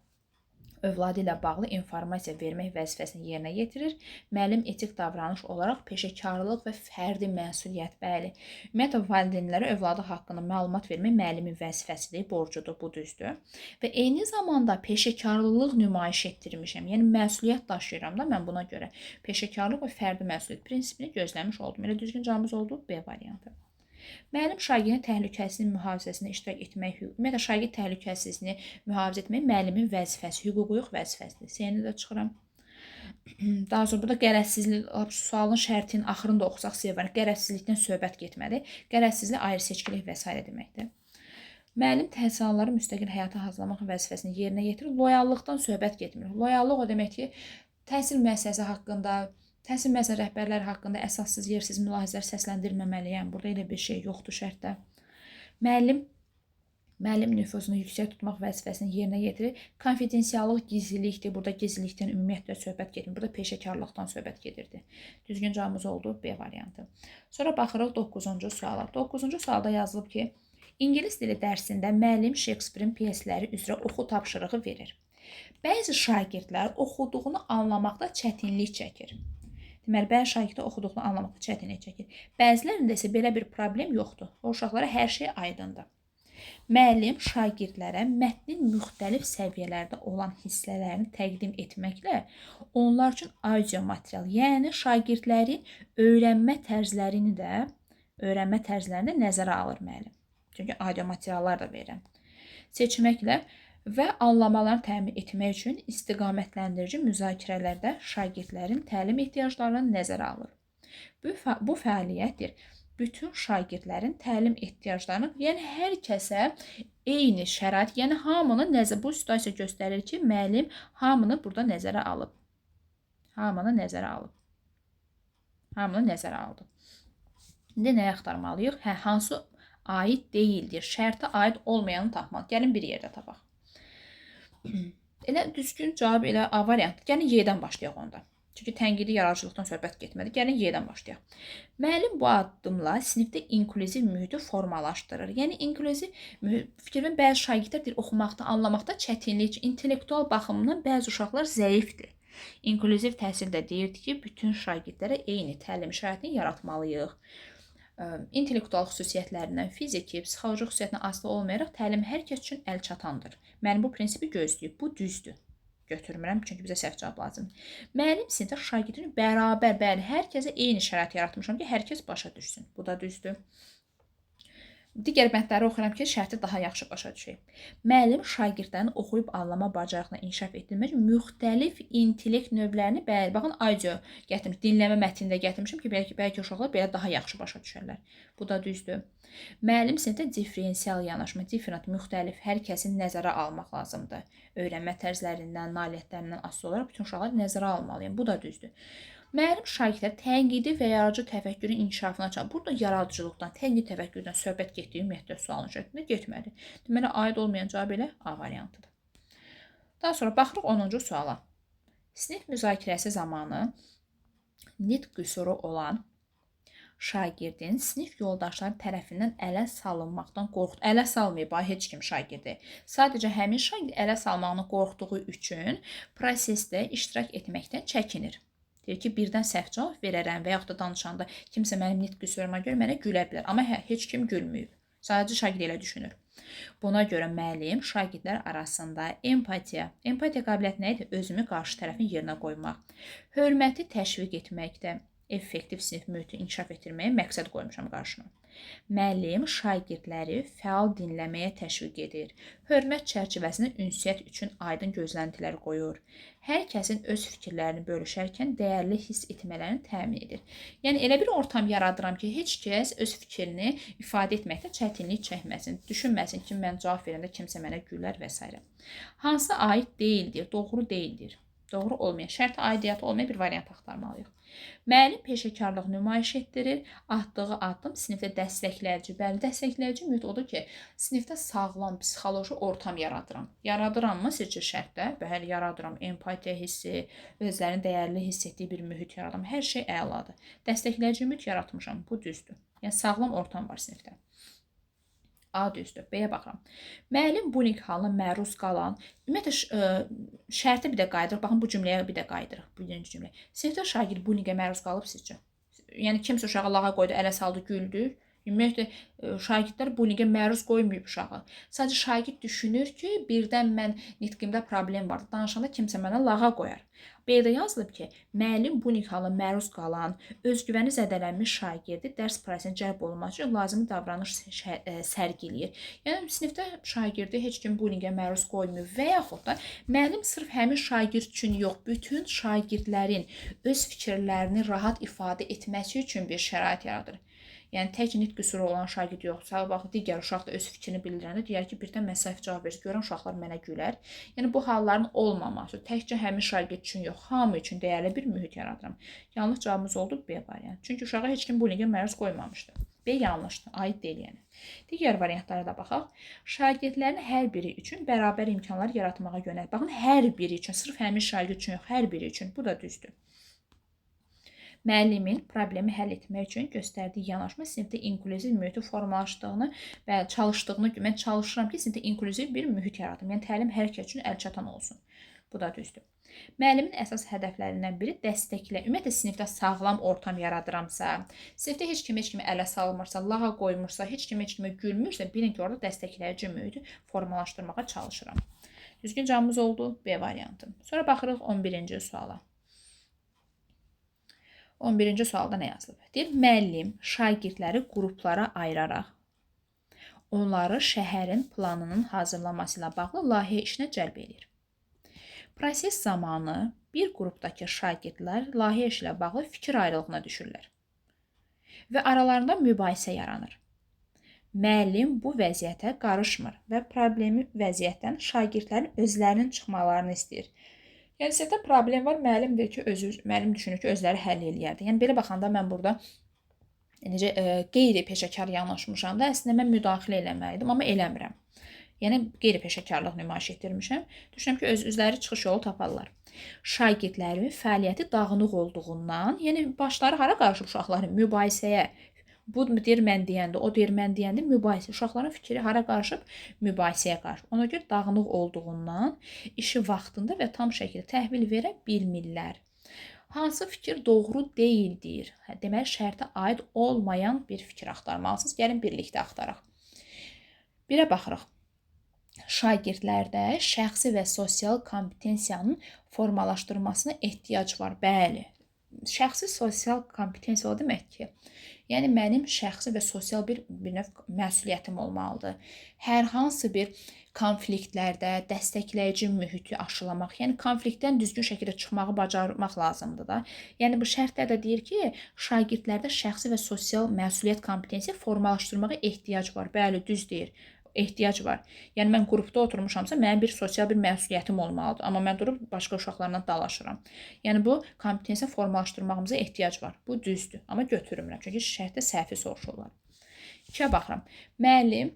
övladı ilə bağlı informasiya vermək vəzifəsini yerinə yetirir. Müəllim etik davranış olaraq peşəkarlıq və fərdi məsuliyyət, bəli. Ümumiyyətlə valideynlərə övladı haqqında məlumat vermək müəllimin vəzifəsidir, borcudur, bu düzdür. Və eyni zamanda peşəkarlıq nümayiş etdirmişəm. Yəni məsuliyyət daşıyıram da mən buna görə. Peşəkarlıq və fərdi məsuliyyət prinsipini gözləmiş oldum. Elə düzgün cavabımız oldu B variantı. Müəllim şagirdin təhlükəsizliyinin mühafizəsində iştirak etmək, ümumiyyətlə şagird təhlükəsizliyini mühafizə etmək müəllimin vəzifəsi, hüquqi yox vəzifəsidir. C-ni də çıxıram. Daha sonra burada qərəzsizlik, sualın şərtinin axırını da oxusaq C var. Qərəzsizlikdən söhbət getmədi. Qərəzsizlik ayrı seçkilik və s. deməkdir. Müəllim təhsilçiləri müstəqil həyata hazırlamaq vəzifəsini yerinə yetirir. Loyallıqdan söhbət getmir. Loyallıq o demək ki, təhsil müəssisəsi haqqında, təhsil müəssisə rəhbərləri haqqında əsassız, yersiz mülahizələr səsləndirməməliyəm. Burada elə bir şey yoxdur şərtdə. Müəllim nüfuzunu yüksək tutmaq vəzifəsini yerinə yetirir. Konfidensiallıq gizlilikdir. Burada gizlilikdən ümumiyyətlə söhbət getmir. Burada peşəkarlıqdan söhbət gedirdi. Düzgün cavabımız oldu B variantı. Sonra baxırıq 9-cu suala. 9-cu sualda yazılıb ki, İngilis dili dərsində müəllim Shakespeare-in pyesləri üzrə oxu tapşırığı verir. Bəzi şagirdlər oxuduğunu anlamaqda çətinlik çəkir. Deməli, bəzi şagirdlər oxuduğunu anlamaqda çətinlik çəkir. Bəzilərində isə belə bir problem yoxdur. O uşaqlara hər şey aydındır. Müəllim şagirdlərə mətnin müxtəlif səviyyələrdə olan hissələrini təqdim etməklə onlar üçün audio material, yəni şagirdlərin öyrənmə tərzlərini də nəzərə alır müəllim. Çünki audio materiallar da verirəm. Seçməklə və anlamalarını təmin etmək üçün istiqamətləndirici müzakirələrdə şagirdlərin təlim ehtiyaclarını nəzərə alır. Bu fəaliyyətdir. Bütün şagirdlərin təlim ehtiyaclarını, yəni hər kəsə eyni şərait, yəni hamını bu situasiya göstərir ki, müəllim hamını burada nəzərə alıb. Hamını nəzərə aldı. İndi nəyə axtarmalıyıq? Hansı aid deyildir? Şərtə aid olmayanı tapmaq. Gəlin bir yerdə tapaq. Elə düzgün cavab elə A variantı. Gəlin Y-dən başlayaq onda. Çünki tənqidi yaradıcılıqdan söhbət getmədi. Gəlin Y-dən başlayaq. Müəllim bu addımla sinifdə inklüziv mühiti formalaşdırır. Yəni inklüziv fikrimin bəzi şagirdlər oxumaqda, anlamaqda çətinlik, intellektual baxımından bəzi uşaqlar zəifdir. İnklüziv təhsildə deyirdi ki, bütün şagirdlərə eyni təlim şəraitini yaratmalıyıq. İntellektual xüsusiyyətlərindən, fiziki, psixoloji xüsusiyyətindən asılı olmayaraq təlim hər kəs üçün əl çatandır. Müəllim bu prinsipi gözləyib. Bu düzdür. Götürmürəm, çünki bizə səhv cavab lazımdır. Müəllim sinifdə şagirdini bərabər, bəli, hər kəsə eyni şərait yaratmışam ki, hər kəs başa düşsün. Bu da düzdür. Digər bəndləri oxuyuram ki, şərti daha yaxşı başa düşək. Müəllim şagirdlərin oxuyub anlama bacarığını inkişaf etdirmək üçün müxtəlif intellekt növlərini, bəli, baxın, audio gətirmiş, dinləmə mətnində gətirmişim ki, bəlkə uşaqlar belə daha yaxşı başa düşərlər. Bu da düzdür. Müəllim sinifdə diferensial yanaşma, different, müxtəlif, hər kəsin nəzərə almaq lazımdır. Öyrənmə tərzlərindən, nailiyyətlərindən asılı olaraq bütün uşaqları nəzərə almalıyım. Bu da düzdür. Müəllim şagirdlər tənqidi və yaradıcı təfəkkürün inkişafına çalışır. Burada yaradıcılıqdan, tənqidi təfəkkürdən söhbət getdiyi ümumiyyətlə sualın şəklində getmədi. Deməli, aid olmayan cavab elə A variantıdır. Daha sonra baxırıq 10-cu suala. Sinif müzakirəsi zamanı nitq qüsuru olan şagirdin sinif yoldaşları tərəfindən ələ salınmaqdan ələ salmayıb heç kim şagirdi. Sadəcə həmin şagird ələ salmağını qorxduğu üçün prosesdə iştirak etməkdən çəkinir. Deyir ki, birdən səhv cavab verərəm və yaxud da danışanda kimsə mənim nitq qüsuruma görə mənə gülə bilər. Amma heç kim gülməyib. Sadəcə şagird elə düşünür. Buna görə müəllim şagirdlər arasında empatiya qabiliyyəti nə idi? Özümü qarşı tərəfin yerinə qoymaq, hörməti təşviq etməkdə, effektiv sinif mühiti inkişaf etdirməyə məqsəd qoymuşam qarşıma. Müəllim şagirdləri fəal dinləməyə təşviq edir. Hörmət çərçivəsində ünsiyyət üçün aydın gözləntilər qoyur. Hər kəsin öz fikirlərini bölüşərkən dəyərli hiss etmələrini təmin edir. Yəni elə bir ortam yaradıram ki, heç kəs öz fikrini ifadə etməkdə çətinlik çəkməsin, düşünməsin ki, mən cavab verəndə kimsə mənə gülər və s. Hansı aid deyildir, doğru deyildir. Doğru olmayan, şərtə aidiyyatı olmayan bir variant axtarmalıyıq. Müəllim peşəkarlıq nümayiş etdirir, atdığı addım sinifdə dəstəkləyici, dəstəkləyici mühit odur ki, sinifdə sağlam psixoloji ortam yaradıram. Yaradırammı sizcə şərtdə? Bəli, yaradıram. Empatiya hissi, özlərini dəyərli hiss etdiyi bir mühit yaradıram. Hər şey əladır. Dəstəkləyici mühit yaratmışam. Bu düzdür. Yəni sağlam ortam var sinifdə. A düzdür. B-yə baxıram. Müəllim bullying halına məruz qalan, ümumiyyətlə şərti bir də qayıdırıq. Baxın, bu cümləyə bir də qayıdırıq. Birinci cümlə. Sinifdə şagird bullyingə məruz qalıb sizcə? Yəni kimsə uşağı lağa qoydu, ələ saldı, güldü. Ümumiyyətlə şagirdlər bullyingə məruz qoymayıb uşağı. Sadəcə şagird düşünür ki, birdən mən nitqimdə problem var. Danışanda kimsə mənə lağa qoyar. B-də yazılıb ki, müəllim bullying halına məruz qalan, özgüvəni zədələnmiş şagirdi dərs prosesinə cəlb olunmaq üçün lazımi davranış sərgiləyir. Yəni sinifdə şagirdi heç kim bullyingə məruz qoymuyor və yaxud da müəllim sırf həmin şagird üçün yox, bütün şagirdlərin öz fikirlərini rahat ifadə etməsi üçün bir şərait yaradır. Yəni tək nitq qüsuru olan şagird yoxsa, bax digər uşaq da öz fikrini bildirəndə deyər ki, birdən mən səhv cavab verir, görən uşaqlar mənə gülər. Yəni bu halların olmaması, təkcə həmin şagird üçün yox, hamı üçün dəyərli bir mühit yaradıram. Yanlış cavabımız oldu B variantı. Çünki uşağa heç kim bullyingə məruz qoymamışdı. B yanlışdır, aid deyil yəni. Digər variantlara da baxaq. Şagirdlərin hər biri üçün bərabər imkanlar yaratmağa yönəl. Baxın, hər biri üçün, sırf həmin şagird üçün yox, hər biri üçün. Bu da düzdür. Müəllimin problemi həll etmək üçün göstərdiyi yanaşma sinifdə inklüziv mühiti formalaşdığını və çalışdığını, mən çalışıram ki, sinifdə inklüziv bir mühit yaradım. Yəni təlim hər kəs üçün əlçatan olsun. Bu da düzdür. Müəllimin əsas hədəflərindən biri dəstəklə, ümumiyyətlə sinifdə sağlam ortam yaradıramsa, sinifdə heç kimi ələ salmırsa, lağa qoymursa, heç kimə gülmürsə, bilin ki, orada dəstəkləyici mühiti formalaşdırmağa çalışıram. Düzgün cavabımız oldu B variantı. Sonra baxırıq 11-ci suala. 11-ci sualda nə yazılıb? Deyir, müəllim şagirdləri qruplara ayıraraq onları şəhərin planının hazırlaması ilə bağlı layihə işinə cəlb edir. Proses zamanı bir qrupdakı şagirdlər layihə işi ilə bağlı fikir ayrılığına düşürlər və aralarında mübahisə yaranır. Müəllim bu vəziyyətə qarışmır və problemi vəziyyətdən şagirdlərin özlərinin çıxmalarını istəyir. Yəni sinifdə problem var, müəllim düşünür ki, özləri həll eləyərdi. Yəni belə baxanda mən burada necə qeyri-peşəkar yanaşmışam da, əslində mən müdaxilə eləməliydim, amma eləmirəm. Yəni qeyri-peşəkarlıq nümayiş etdirmişəm. Düşünürəm ki, özləri çıxış yolu taparlar. Şagirdlərin fəaliyyəti dağınıq olduğundan, yəni başları hara qarışıb uşaqların mübahisəyə, bu deyir mən deyəndə, o deyir mən deyəndə mübahisə. Uşaqların fikri hara qarışıb? Mübahisəyə qarışıb. Ona görə dağınıq olduğundan işi vaxtında və tam şəkildə təhvil verə bilmirlər. Hansı fikir doğru deyildir? Deməli, şərtə aid olmayan bir fikir axtarmalısınız. Gəlin birlikdə axtaraq. Birə baxırıq. Şagirdlərdə şəxsi və sosial kompetensiyanın formalaşdırılmasına ehtiyac var. Bəli. Şəxsi sosial kompetensiya o demək ki, yəni mənim şəxsi və sosial bir növ məsuliyyətim olmalıdır. Hər hansı bir konfliktlərdə dəstəkləyici mühiti aşılamaq, yəni konfliktdən düzgün şəkildə çıxmağı bacarmaq lazımdır da. Yəni bu şərtlərdə deyir ki, şagirdlərdə şəxsi və sosial məsuliyyət kompetensiya formalaşdırmağa ehtiyac var. Bəli, düz deyir. Ehtiyac var. Yəni mən qrupda oturmuşamsa, mənim bir sosial bir məsuliyyətim olmalıdır. Amma mən durub başqa uşaqlarla dalaşıram. Yəni bu kompetensiya formalaşdırmağımıza ehtiyac var. Bu düzdür. Amma götürmürəm. Çünki şərtdə səhvi soruşurlar. 2-yə baxıram. Müəllim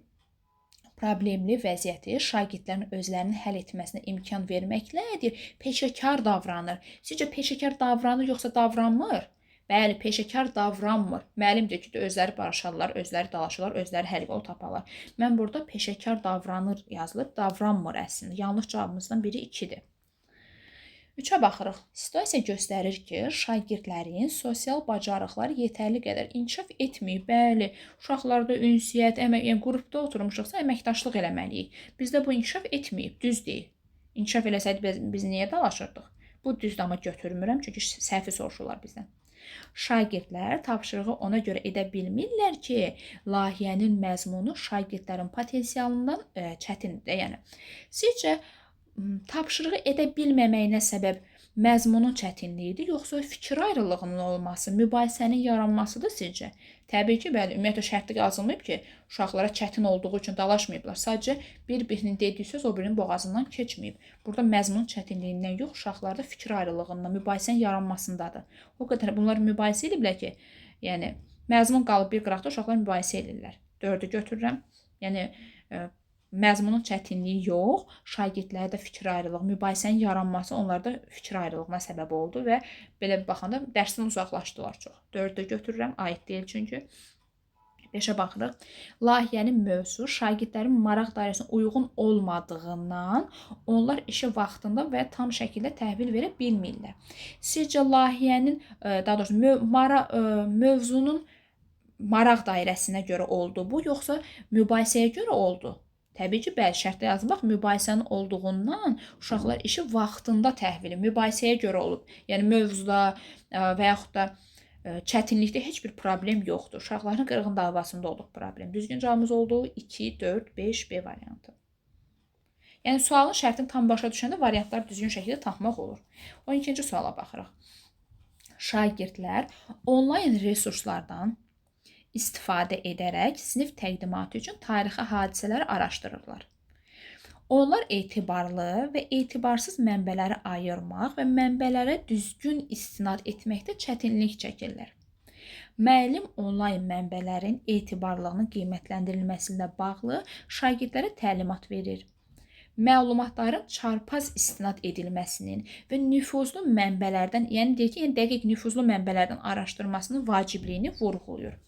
problemli vəziyyəti şagirdlərin özlərinin həll etməsinə imkan verməklədir, peşəkar davranır. Sizcə peşəkar davranır yoxsa davranmır? Bəli, peşəkar davranmır. Müəllim deyir ki, özləri barışarlar, özləri dalaşırlar, özləri həll yolu taparlar. Mən burada peşəkar davranır yazılıb, davranmır əslində. Yanlış cavabımızdan biri 2-dir. 3-ə baxırıq. Situasiya göstərir ki, şagirdlərin sosial bacarıqları yetərli qədər inkişaf etməyib. Bəli, uşaqlarda ünsiyyət, yəni qrupda oturmuşuqsa əməkdaşlıq eləməliyik. Bizdə bu inkişaf etməyib, düz deyil. İnkişaf eləsəydi biz niyə dalaşırdıq? Bu düzdür, amma götürmürəm, çünki səhvi soruşurlar bizdən. Şagirdlər tapşırığı ona görə edə bilmirlər ki, layihənin məzmunu şagirdlərin potensialından çətindir. Yəni, sizcə tapşırığı edə bilməməyinə səbəb məzmunun çətinliyidir, yoxsa fikir ayrılığının olması, mübahisənin yaranmasıdır sizcə? Təbii ki, bəli, ümumiyyətlə şərtdə yazılmayıb ki, uşaqlara çətin olduğu üçün dalaşmayıblar. Sadəcə bir-birinin dediyi söz o birinin boğazından keçməyib. Burada məzmun çətinliyindən yox, uşaqlarda fikir ayrılığından, mübahisənin yaranmasındadır. O qədər bunlar mübahisə ediblər ki, yəni məzmun qalıb bir qıraqda uşaqlar mübahisə edirlər. 4-ü götürürəm. Yəni məzmunun çətinliyi yox, şagirdlərdə fikir ayrılığı, mübahisənin yaranması onlarda fikir ayrılığına səbəb oldu və belə baxanda dərsdən uzaqlaşdılar çox. 4-ü götürürəm, aid deyil çünki. 5-ə baxırıq. Layihənin mövzusu şagirdlərin maraq dairəsinə uyğun olmadığından onlar işi vaxtında və tam şəkildə təhvil verə bilmirlər. Sizcə layihənin, daha doğrusu mövzunun maraq dairəsinə görə oldu bu, yoxsa mübahisəyə görə oldu? Təbii ki, bəli, şərtdə yazılıb, mübahisənin olduğundan uşaqlar işi vaxtında təhvili, mübahisəyə görə olub. Yəni, mövzuda və yaxud da çətinlikdə heç bir problem yoxdur. Uşaqların qırğın davasında olub problem. Düzgün cavabımız olduğu 2, 4, 5, B variantı. Yəni, sualın şərtini tam başa düşəndə variantlar düzgün şəkildə tapmaq olur. 12-ci suala baxırıq. Şagirdlər onlayn resurslardan istifadə edərək sinif təqdimatı üçün tarixi hadisələri araşdırırlar. Onlar etibarlı və etibarsız mənbələri ayırmaq və mənbələrə düzgün istinad etməkdə çətinlik çəkirlər. Müəllim onlayn mənbələrin etibarlılığının qiymətləndirilməsində bağlı şagirdlərə təlimat verir. Məlumatların çarpaz istinad edilməsinin və nüfuzlu mənbələrdən, yəni deyək ki, dəqiq nüfuzlu mənbələrdən araşdırmasının vacibliyini vurğulayır.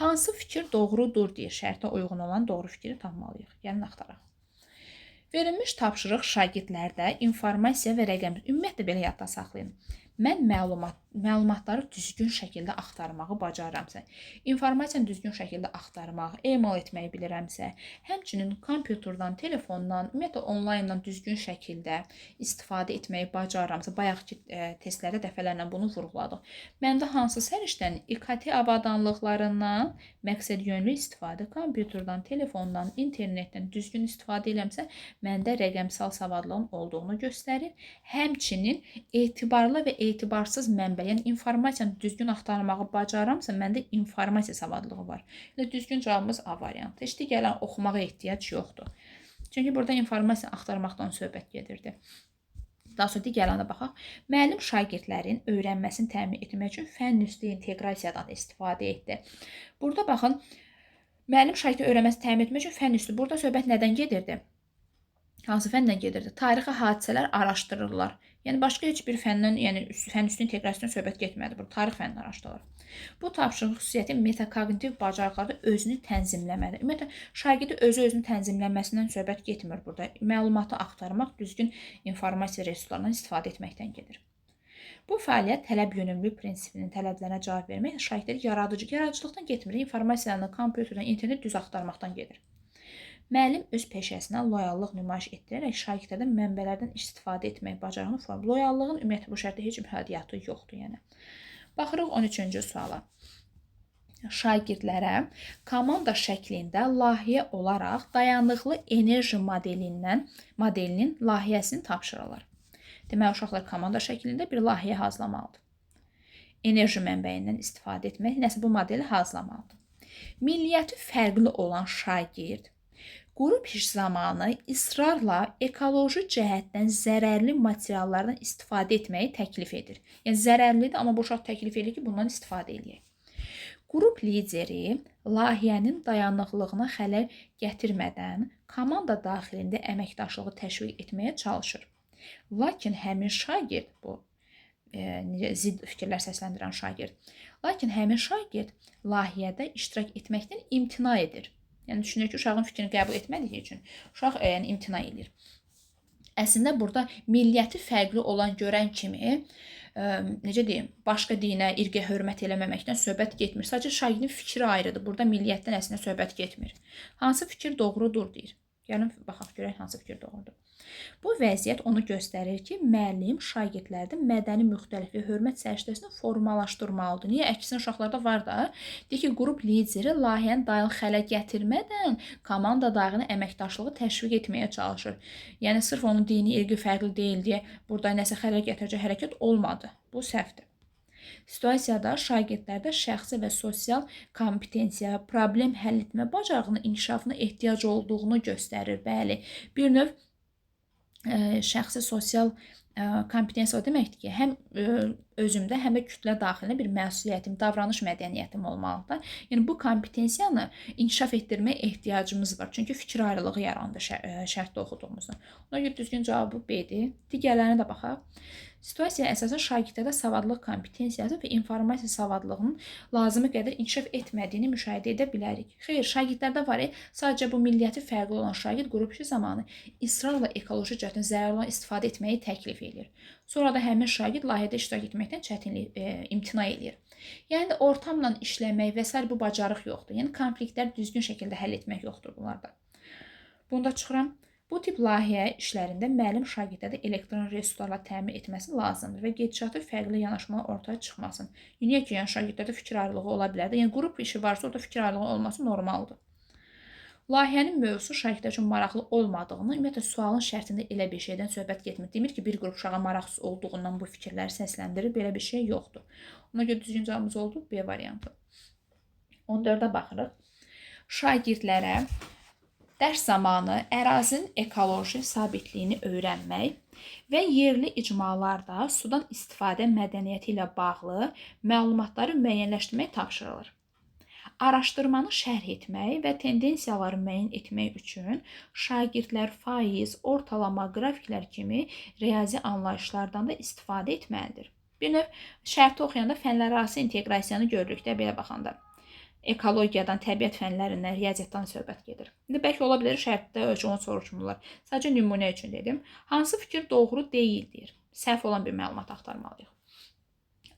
Hansı fikir doğrudur deyə şərtə uyğun olan doğru fikri tapmalıyıq. Yəni, axtaraq. Verilmiş tapşırıq şagirdlərdə informasiya və rəqəm, ümumiyyətlə belə yadda saxlayın. Mən məlumatları düzgün şəkildə axtarmağı bacarıramsa, informasiyanı düzgün şəkildə axtarmaq, email etməyi bilirəmsə, həmçinin kompüterdən, telefondan, ümumiyyətlə onlayndan düzgün şəkildə istifadə etməyi bacarıramsa, bayaqki testlərdə dəfələrlə bunu vurğuladıq. Məndə hansı səriştən İKT avadanlıqlarından məqsəd yönlü istifadə, kompüterdən, telefondan, internetdən düzgün istifadə eləmsə, məndə rəqəmsal savadlığın olduğunu göstərir. Həmçinin etibarlı və etibarsız mənbə, yəni informasiyanı düzgün axtarmağı bacarıramsa, məndə informasiya savadlığı var. Düzgün cavabımız A variantı. Heç digərlərini oxumağa ehtiyac yoxdur. Çünki burada informasiya axtarmaqdan söhbət gedirdi. Daha sonra digərlərinə baxaq. Müəllim şagirdlərin öyrənməsini təmin etmək üçün fənn üstü inteqrasiyadan istifadə etdi. Burada baxın, müəllim şagirdlərin öyrənməsini təmin etmək üçün fənn üstü. Burada söhbət nədən gedirdi? Hansı fəndən gedirdi? Tarixi hadisələr araşdırırlar. Yəni, başqa heç bir fəndən, yəni fənn üstü inteqrasiyasından söhbət getmədi. Burada tarix fənnini araşdırılır. Bu tapşırıq xüsusiyyəti metakognitiv bacarıqlarda özünü tənzimləmədir. Ümumiyyətlə, şagirdi özünü tənzimləməsindən söhbət getmir burada. Məlumatı axtarmaq, düzgün informasiya resurslarından istifadə etməkdən gedir. Bu fəaliyyət tələb yönümlü prinsipinin tələblərinə cavab vermək, şagirdləri yaradıcılıqdan getmir, informasiyanı kompüterdən, internet düz axtarmaqdan gedir. Müəllim öz peşəsinə loyallıq nümayiş etdirərək şagirdlərdən mənbələrdən istifadə etmək bacarığını formulur. Loyallığın ümumiyyətlə bu şərtdə heç bir həddiyyatı yoxdur. Yəni. Baxırıq 13-cü suala. Şagirdlərə komanda şəklində layihə olaraq dayanıqlı enerji modelinin layihəsini tapşırırlar. Deməli, uşaqlar komanda şəklində bir layihə hazırlamalıdır. Enerji mənbəyindən istifadə etmək, nəsə bu modeli hazırlamalıdır. Milliyyəti fərqli olan şagird qrup iş zamanı israrla ekoloji cəhətdən zərərli materiallardan istifadə etməyi təklif edir. Yəni, zərərlidir, amma bu uşaq təklif edir ki, bundan istifadə edək. Qrup lideri layihənin dayanıqlığına xələl gətirmədən komanda daxilində əməkdaşlığı təşviq etməyə çalışır. Lakin həmin şagird zidd fikirlər səsləndirən şagird. Lakin həmin şagird layihədə iştirak etməkdən imtina edir. Yəni düşünür ki, uşağın fikrini qəbul etmədiyi üçün uşaq imtina edir. Əslində burada milliyyəti fərqli olan görən kimi necə deyim, başqa dinə, irqə hörmət eləməməkdən söhbət getmir. Sadəcə şagirdin fikri ayrıdır. Burada milliyyətdən əslində söhbət getmir. Hansı fikir doğrudur deyir. Gəlin baxaq görək hansı fikir doğrudur. Bu vəziyyət onu göstərir ki, müəllim şagirdlərdə mədəni müxtəlifliyə hörmət səriştəsini formalaşdırmalıdır. Niyə? Əksinə uşaqlarda var da, deyir ki, qrup lideri layihəni dayanıq xələ gətirmədən komanda daxilində əməkdaşlığı təşviq etməyə çalışır. Yəni sırf onun dini, irqi fərqli deyil deyə burada nəsə xələ gətirəcək hərəkət olmadı. Bu səhvdir. Situasiyada şagirdlərdə şəxsi və sosial kompetensiya, problem həll etmə bacarığının inkişafına ehtiyac olduğunu göstərir. Bəli, bir növ şəxsi sosial kompetensiya o deməkdir ki, həm özümdə, həm də kütlə daxilində bir məsuliyyətim, davranış mədəniyyətim olmalıdır. Yəni bu kompetensiyanı inkişaf etdirməyə ehtiyacımız var. Çünki fikir ayrılığı yarandı şərtdə oxuduğumuzda. Ona görə düzgün cavabı B-dir. Digərlərinə də baxaq. Situasiyaya əsasən şagirdlərdə savadlıq kompetensiyası və informasiya savadlığının lazımi qədər inkişaf etmədiyini müşahidə edə bilərik. Xeyr, şagirdlərdə var, sadəcə bu milliyyəti fərqli olan şagird qrup işi zamanı israrla ekoloji cəhətdən zərərli olan istifadə etməyi təklif edir. Sonra da həmin şagird layihədə iştirak etməkdən imtina edir. Yəni ortamla işləmək və s. bu bacarıq yoxdur. Yəni konfliktləri düzgün şəkildə həll etmək yoxdur bunlarda. Bunda çıxıram. Bu tip layihə işlərində müəllim şagirdlərdə elektron resurslarla təmin etməsi lazımdır və gedişatı fərqli yanaşmalar ortaya çıxmasın. Niyə ki, yəni şagirdlərdə fikir ayrılığı ola bilər də. Yəni qrup işi varsa orada fikir ayrılığı olması normaldır. Layihənin mövzusu şagirdlər üçün maraqlı olmadığını, ümumiyyətlə sualın şərtində elə bir şeydən söhbət getmir. Demir ki, bir qrup uşağa maraqsız olduğundan bu fikirləri səsləndirir, belə bir şey yoxdur. Ona görə düzgün cavabımız oldu B variantı. 14-ə baxırıq. Şagirdlərə dərs zamanı ərazinin ekoloji sabitliyini öyrənmək və yerli icmalarda sudan istifadə mədəniyyəti ilə bağlı məlumatları müəyyənləşdirmək tapşırılır. Araşdırmanı şərh etmək və tendensiyaları müəyyən etmək üçün şagirdlər faiz, ortalama, qrafiklər kimi riyazi anlayışlardan da istifadə etməlidir. Bir növ şərti oxuyanda fənlərarası inteqrasiyanı görürük də belə baxanda. Ekologiyadan, təbiət fənlərindən, riyaziyyatdan söhbət gedir. İndi bəlkə ola bilər şərtdə onu soruşmurlar. Sadəcə nümunə üçün dedim. Hansı fikir doğru deyildir? Səhv olan bir məlumat axtarmalıyıq.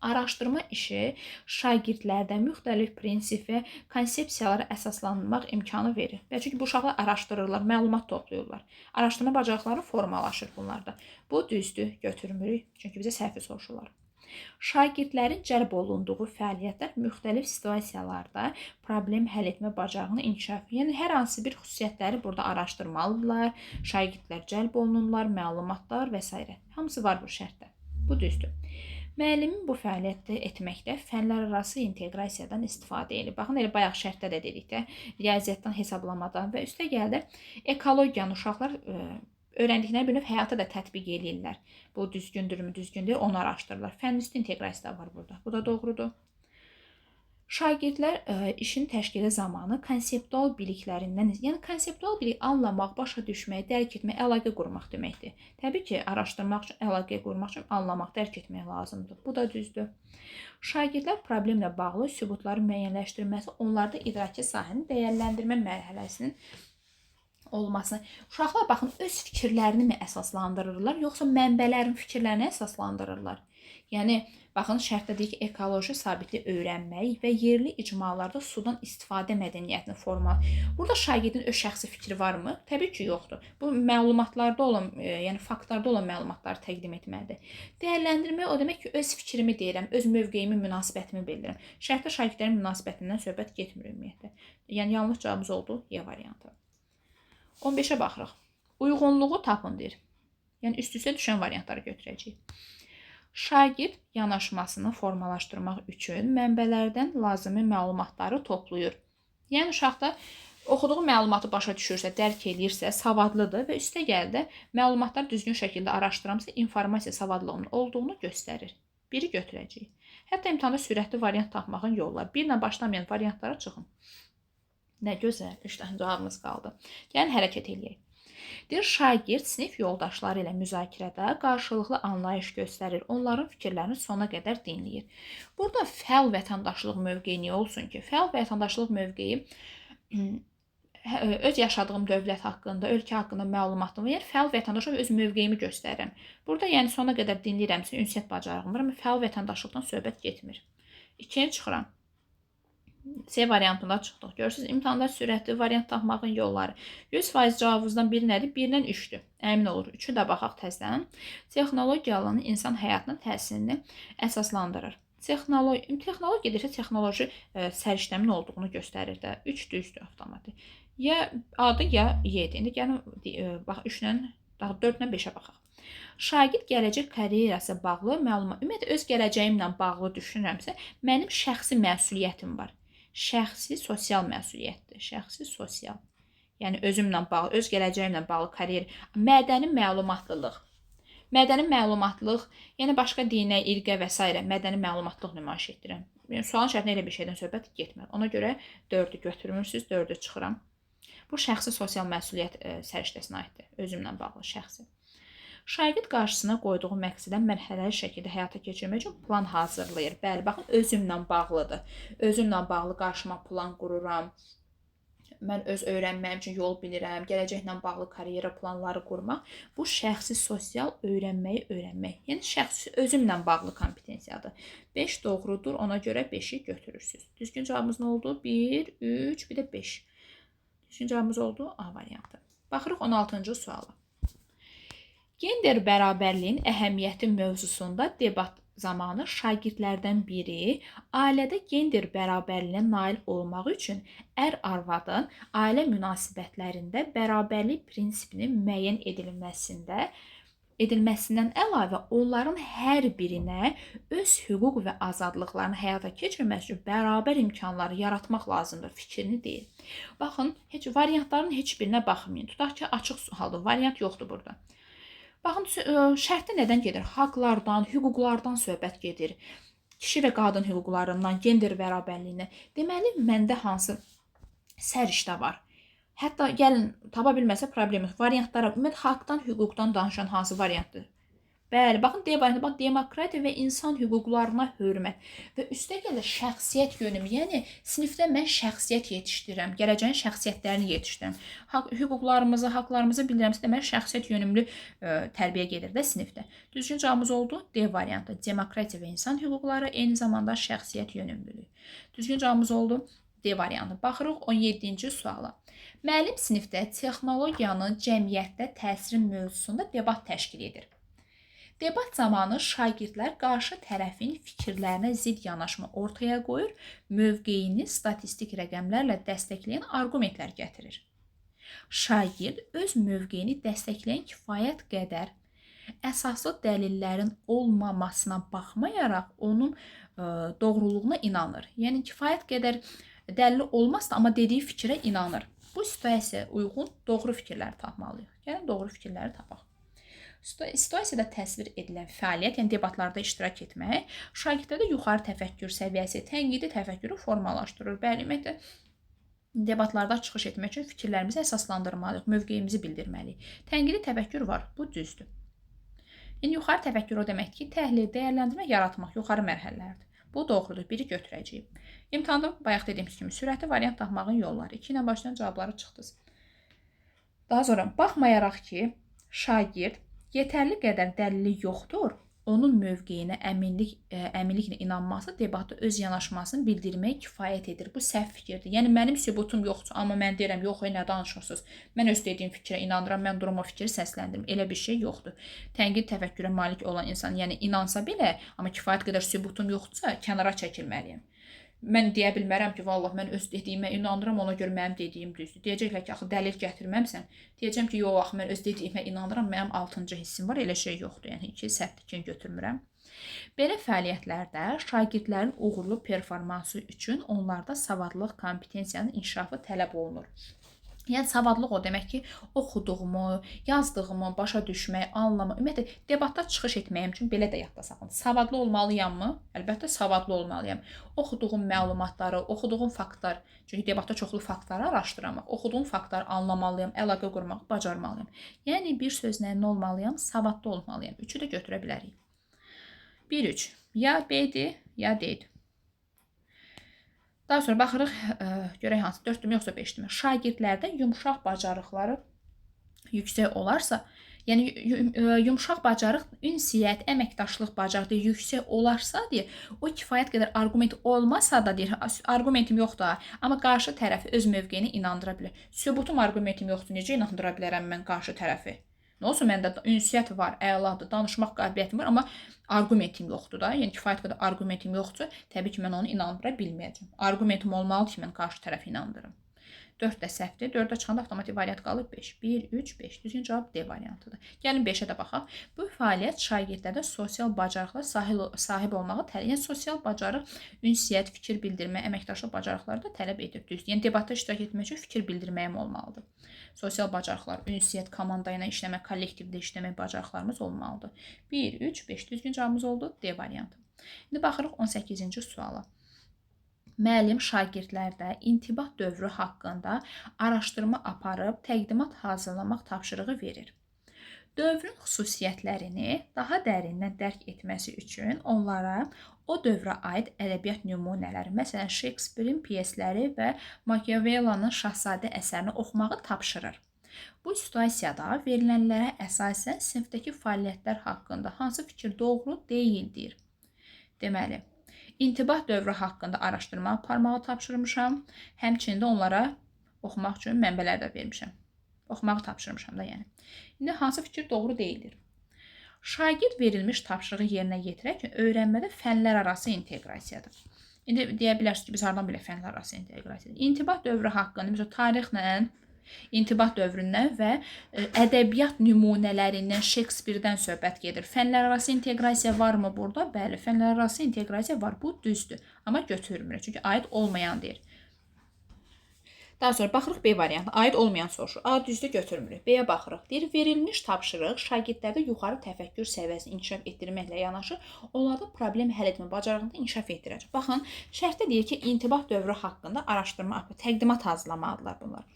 Araşdırma işi şagirdlərdə müxtəlif prinsip və konsepsiyalara əsaslanmaq imkanı verir. Və çünki bu uşaqlar araşdırırlar, məlumat toplayırlar. Araşdırma bacarıqları formalaşır bunlarda. Bu düzdür, götürmürük. Çünki bizə səhvi soruşurlar. Şagirdlərin cəlb olunduğu fəaliyyətlər müxtəlif situasiyalarda problem həll etmə bacarığını inkişaf edir. Yəni hər hansı bir xüsusiyyətləri burada araşdırmalıdırlar. Şagirdlər cəlb olunurlar, məlumatlar və s. Hamısı var bu şərtdə. Bu düzdür. Müəllimin bu fəaliyyəti etməkdə fənlərarası inteqrasiyadan istifadə edir. Baxın, elə bayaq şərtdə də dedik də, riyaziyyatdan, hesablamadan və üstə gəldi ekologiyanı uşaqlar öyrəndikləri bir növ həyata da tətbiq edirlər. Bu düzgündürmü, düzgün deyil, onu araşdırırlar. Fənüstü inteqrasiya da var burada. Bu da doğrudur. Şagirdlər işin təşkili zamanı konseptual biliklərindən, yəni konseptual bilik anlamaq, başa düşmək, dərk etmək, əlaqə qurmaq deməkdir. Təbii ki, araşdırmaq üçün, əlaqə qurmaq üçün anlamaq, dərk etmək lazımdır. Bu da düzdür. Şagirdlər problemlə bağlı sübutları müəyyənləşdirməsi onlarda idraki sahəni dəyərləndirmə mərhələsinin olmasını. Uşaqlar baxın, öz fikirlərini mi əsaslandırırlar, yoxsa mənbələrin fikirlərini əsaslandırırlar? Yəni, baxın, şərtdə deyir ki, ekoloji sabitlik öyrənmək və yerli icmalarda sudan istifadə mədəniyyətini formal. Burada şagirdin öz şəxsi fikri varmı? Təbii ki, yoxdur. Bu məlumatlarda olan, yəni faktlarda olan məlumatları təqdim etməlidir. Dəyərləndirmək o demək ki, öz fikrimi deyirəm, öz mövqeyimi, münasibətimi bildirirəm. Şərtdə şagirdlərin münasibətindən söhbət getmir ümumiyyətlə. Yəni, yanlış cavabımız oldu Y variantı. 15-ə baxırıq. Uyğunluğu tapın deyir. Yəni, üst-üstə düşən variantları götürəcəyik. Şagird yanaşmasını formalaşdırmaq üçün mənbələrdən lazımi məlumatları toplayır. Yəni, uşaqda oxuduğu məlumatı başa düşürsə, dərk edirsə, savadlıdır və üstə gəldə məlumatlar düzgün şəkildə araşdıramsa, informasiya savadlığının olduğunu göstərir. Biri götürəcəyik. Hətta imtahanda sürətli variant tapmağın yolları. Bir ilə başlamayan variantlara çıxın. Nə gözəl, 3 dənə cavabımız qaldı. Gəlin hərəkət eləyək. Deyir, şagird sinif yoldaşları ilə müzakirədə qarşılıqlı anlayış göstərir, onların fikirlərini sona qədər dinləyir. Burada fəal vətəndaşlıq mövqeyi niyə olsun ki? Fəal vətəndaşlıq mövqeyi öz yaşadığım dövlət haqqında, ölkə haqqında məlumatım var. Yəni fəal vətəndaşlıq öz mövqeyimi göstərirəm. Burada yəni sona qədər dinləyirəmsə ünsiyyət bacarığım var, amma fəal vətəndaşlıqdan söhbət getmir. 2-yə çıxıram. C variantında çıxdıq. Görürsünüz, imtahanda sürətli variant tapmağın yolları. 100% cavabımızdan biri nədir? 1-dən 3-dür. Əmin olur. 3-ü də baxaq təzədən. Texnologiyaların insan həyatına təsirini əsaslandırır. Texnologiya desə texnoloji səriştəmin olduğunu göstərir də. 3 düzdür avtomatik. Ya A-dır, ya Y-dir. İndi gəlin bax 3-dən, daha 4-dən 5-ə baxaq. Şagird gələcək karyerası bağlı məlumat. Ümumiyyətlə öz gələcəyimlə bağlı düşünürəmsə, mənim şəxsi məsuliyyətim var. Şəxsi sosial məsuliyyətdir. Şəxsi sosial. Yəni özümlə bağlı, öz gələcəyimlə bağlı karyer, mədəni məlumatlılıq. Mədəni məlumatlılıq, yəni başqa dinə, irqə və s. mədəni məlumatlılıq nümayiş etdirirəm. Yəni sualın şərtində elə bir şeydən söhbət getmir. Ona görə 4-ü götürmürsüz, 4-ü çıxıram. Bu şəxsi sosial məsuliyyət səriştəsinə aiddir. Özümlə bağlı şəxsi. Şagird qarşısına qoyduğu məqsədə mərhələli şəkildə həyata keçirmək üçün plan hazırlayır. Bəli, baxın, özümlə bağlıdır. Özümlə bağlı qarşıma plan qururam. Mən öz öyrənməyim üçün yol bilirəm. Gələcəklə bağlı karyera planları qurmaq. Bu şəxsi sosial öyrənmək. Yəni şəxsi özümlə bağlı kompetensiyadır. 5 doğrudur, ona görə 5-i götürürsünüz. Düzgün cavabımız nə oldu? 1, 3, bir də 5. Düzgün cavabımız oldu A variantı. Baxırıq 16-cı suala. Gender bərabərliyin əhəmiyyəti mövzusunda debat zamanı şagirdlərdən biri ailədə gender bərabərliyinə nail olmaq üçün ər-arvadın ailə münasibətlərində bərabərlik prinsipinin müəyyən edilməsindən əlavə onların hər birinə öz hüquq və azadlıqlarını həyata keçirmək üçün bərabər imkanları yaratmaq lazımdır fikrini deyir. Baxın, variantların heç birinə baxmayın. Tutaq ki, açıq halda variant yoxdur burada. Baxın, şərtdə nədən gedir? Haqlardan, hüquqlardan söhbət gedir. Kişi və qadın hüquqlarından, gender bərabərliyindən. Deməli, məndə hansı səriştə var? Hətta gəlin, tapa bilməsə problem yox. Variantlara, ümumiyyətlə, haqdan, hüquqdan danışan hansı variantdır? Bəli, baxın, D variantı, bax, demokratiya və insan hüquqlarına hörmət və üstəgələ şəxsiyyət yönümü, yəni sinifdə mən şəxsiyyət yetişdirirəm, gələcəyin şəxsiyyətlərini yetişdirirəm. Hüquqlarımızı, haqlarımızı bilirəmsə, deməli şəxsiyyət yönümlü tərbiyə gedir də sinifdə. Düzgün cavabımız oldu D variantı. Demokratiya və insan hüquqları, eyni zamanda şəxsiyyət yönümlülüyü. Düzgün cavabımız oldu D variantı. Baxırıq 17-ci suala. Müəllim sinifdə texnologiyanın cəmiyyətdə təsiri mövzusunda debat təşkil edir. Debat zamanı şagirdlər qarşı tərəfin fikirlərinə zidd yanaşma ortaya qoyur, mövqeyini statistik rəqəmlərlə dəstəkləyən arqumentlər gətirir. Şagird öz mövqeyini dəstəkləyən kifayət qədər əsaslı dəlillərin olmamasına baxmayaraq onun doğruluğuna inanır. Yəni kifayət qədər dəlil olmazsa, amma dediyi fikrə inanır. Bu situasiyaya uyğun doğru fikirləri tapmalıyıq. Yəni doğru fikirləri tapaq. Situasiyada təsvir edilən fəaliyyət, yəni debatlarda iştirak etmək, şagirdlərdə yuxarı təfəkkür səviyyəsi, tənqidi təfəkkürü formalaşdırır. Bəli, ümumiyyətlə, debatlarda çıxış etmək üçün fikirlərimizi əsaslandırmalıyıq, mövqeyimizi bildirməliyik. Tənqidi təfəkkür var, bu düzdür. Yəni, yuxarı təfəkkür o deməkdir ki, təhlil, dəyərləndirmə, yaratmaq yuxarı mərhələlərdir. Bu doğrudur, biri götürəcəyik. İmtahanda bayaq dediyimiz kimi sürətli variant tapmağın yolları. 2 ilə başlayan cavabları çıxdınız. Daha sonra, baxmayaraq ki, şagird yetərli qədər dəlili yoxdur, onun mövqeyinə əminliklə inanması debatda öz yanaşmasını bildirməyə kifayət edir. Bu səhv fikirdir. Yəni, mənim sübutum yoxdur, amma mən deyirəm, yox, nə danışırsınız? Mən öz dediyim fikrə inanıram, mən durum o fikri səsləndirim. Elə bir şey yoxdur. Tənqid təfəkkürə malik olan insan, yəni inansa belə, amma kifayət qədər sübutum yoxdursa, kənara çəkilməliyəm. Mən deyə bilmərəm ki, vallah, mən öz dediyimə inanıram, ona görə mənim dediyim düzdür. Deyəcəklər ki, axı, dəlil gətirməmsən. Deyəcəm ki, yox, axı, mən öz dediyimə inanıram, mənim 6-cı hissim var, elə şey yoxdur. Yəni, 2 səhvdikini götürmürəm. Belə fəaliyyətlərdə şagirdlərin uğurlu performansı üçün onlarda savadlılıq kompetensiyanın inkişafı tələb olunur. Yəni savadlıq o demək ki, oxuduğumu, yazdığımı başa düşmək, anlamaq, ümumiyyətlə debatda çıxış etməyim üçün belə də yadda saxladım. Savadlı olmalıyammı? Əlbəttə savadlı olmalıyam. Oxuduğum məlumatları, oxuduğum faktlar, çünki debatda çoxlu faktları araşdıramaq, oxuduğum faktları anlamalıyam, əlaqə qurmağı bacarmalıyam. Yəni bir sözlə nə olmalıyam? Savadlı olmalıyam. Üçü də götürə bilərik. 1-3. Ya B-dir, ya D-dir. Daha sonra baxırıq, görək hansı 4-dürmü yoxsa 5-dürmü. Şagirdlərdə yumşaq bacarıqları yüksək olarsa, yəni yumşaq bacarıq, ünsiyyət, əməkdaşlıq bacarığı yüksək olarsa, deyir, o kifayət qədər arqument olmasa da, deyir, arqumentim yoxdur, amma qarşı tərəfi öz mövqeyini inandıra bilər. Sübutum arqumentim yoxdur, necə inandıra bilərəm mən qarşı tərəfi? Nə olsa məndə ünsiyyət var, əladır, danışmaq qabiliyyətim var, amma arqumentim yoxdur da. Yəni kifayət qədər arqumentim yoxdursa, təbii ki, mən onu inandıra bilməyəcəm. Arqumentim olmalıdır ki, mən qarşı tərəfi inandırım. 4 də səhvdir. 4-də çıxanda avtomatik variant qalır 5. 1, 3, 5. Düzgün cavab D variantıdır. Gəlin 5-ə də baxaq. Bu fəaliyyət şagirdlərdə sosial bacarıqlara sahib olmağı tələb edir. Yəni sosial bacarıq, ünsiyyət, fikir bildirmə, əməkdaşlıq bacarıqları da tələb edir. Düzdür. Yəni debatda iştirak etmək üçün fikir bildirməyim olmalıdır. Sosial bacarıqlar, ünsiyyət, komanda ilə işləmək, kollektivdə işləmək bacarıqlarımız olmalıdır. 1, 3, 5. Düzgün cavabımız oldu D variantı. İndi baxırıq 18-ci suala. Müəllim şagirdlərdə intibah dövrü haqqında araşdırma aparıb təqdimat hazırlamaq tapşırığı verir. Dövrün xüsusiyyətlərini daha dərindən dərk etməsi üçün onlara o dövrə aid ədəbiyyat nümunələri, məsələn, Shakespeare-in pyesləri və Machiavelli'nin Şahzadə əsərini oxumağı tapşırır. Bu situasiyada verilənlərə əsasən sinifdəki fəaliyyətlər haqqında hansı fikir doğru deyildir? Deməli, İntibah dövrü haqqında araşdırma aparmağı tapşırmışam. Həmçinin də onlara oxumaq üçün mənbələr də vermişəm. Oxumağı tapşırmışam da yəni. İndi hansı fikir doğru deyildir? Şagird verilmiş tapşırığı yerinə yetirərkən öyrənmədə fənlər arası inteqrasiyadır. İndi deyə bilərsiniz ki, biz hardan bilə fənlər arası inteqrasiyadır? İntibah dövrü haqqında, məsələn, tarixlə, intibah dövründən və ədəbiyyat nümunələrindən, Shakespeare-dən söhbət gedir. Fənlər arası inteqrasiya varmı burada? Bəli, fənlər arası inteqrasiya var. Bu düzdür. Amma götürmür. Çünki aid olmayan deyir. Daha sonra baxırıq B variantı. Aid olmayan soruşur. A düzdür, götürmürük. B-yə baxırıq. Deyir, verilmiş tapşırıq şagirdlərdə yuxarı təfəkkür səviyyəsini inkişaf etdirməklə yanaşı, onlarda problem həll etmə bacarığını inkişaf etdirəcək. Baxın, şərtdə deyir ki, intibah dövrü haqqında araşdırma, təqdimat hazırlamalıdırlar bunlar.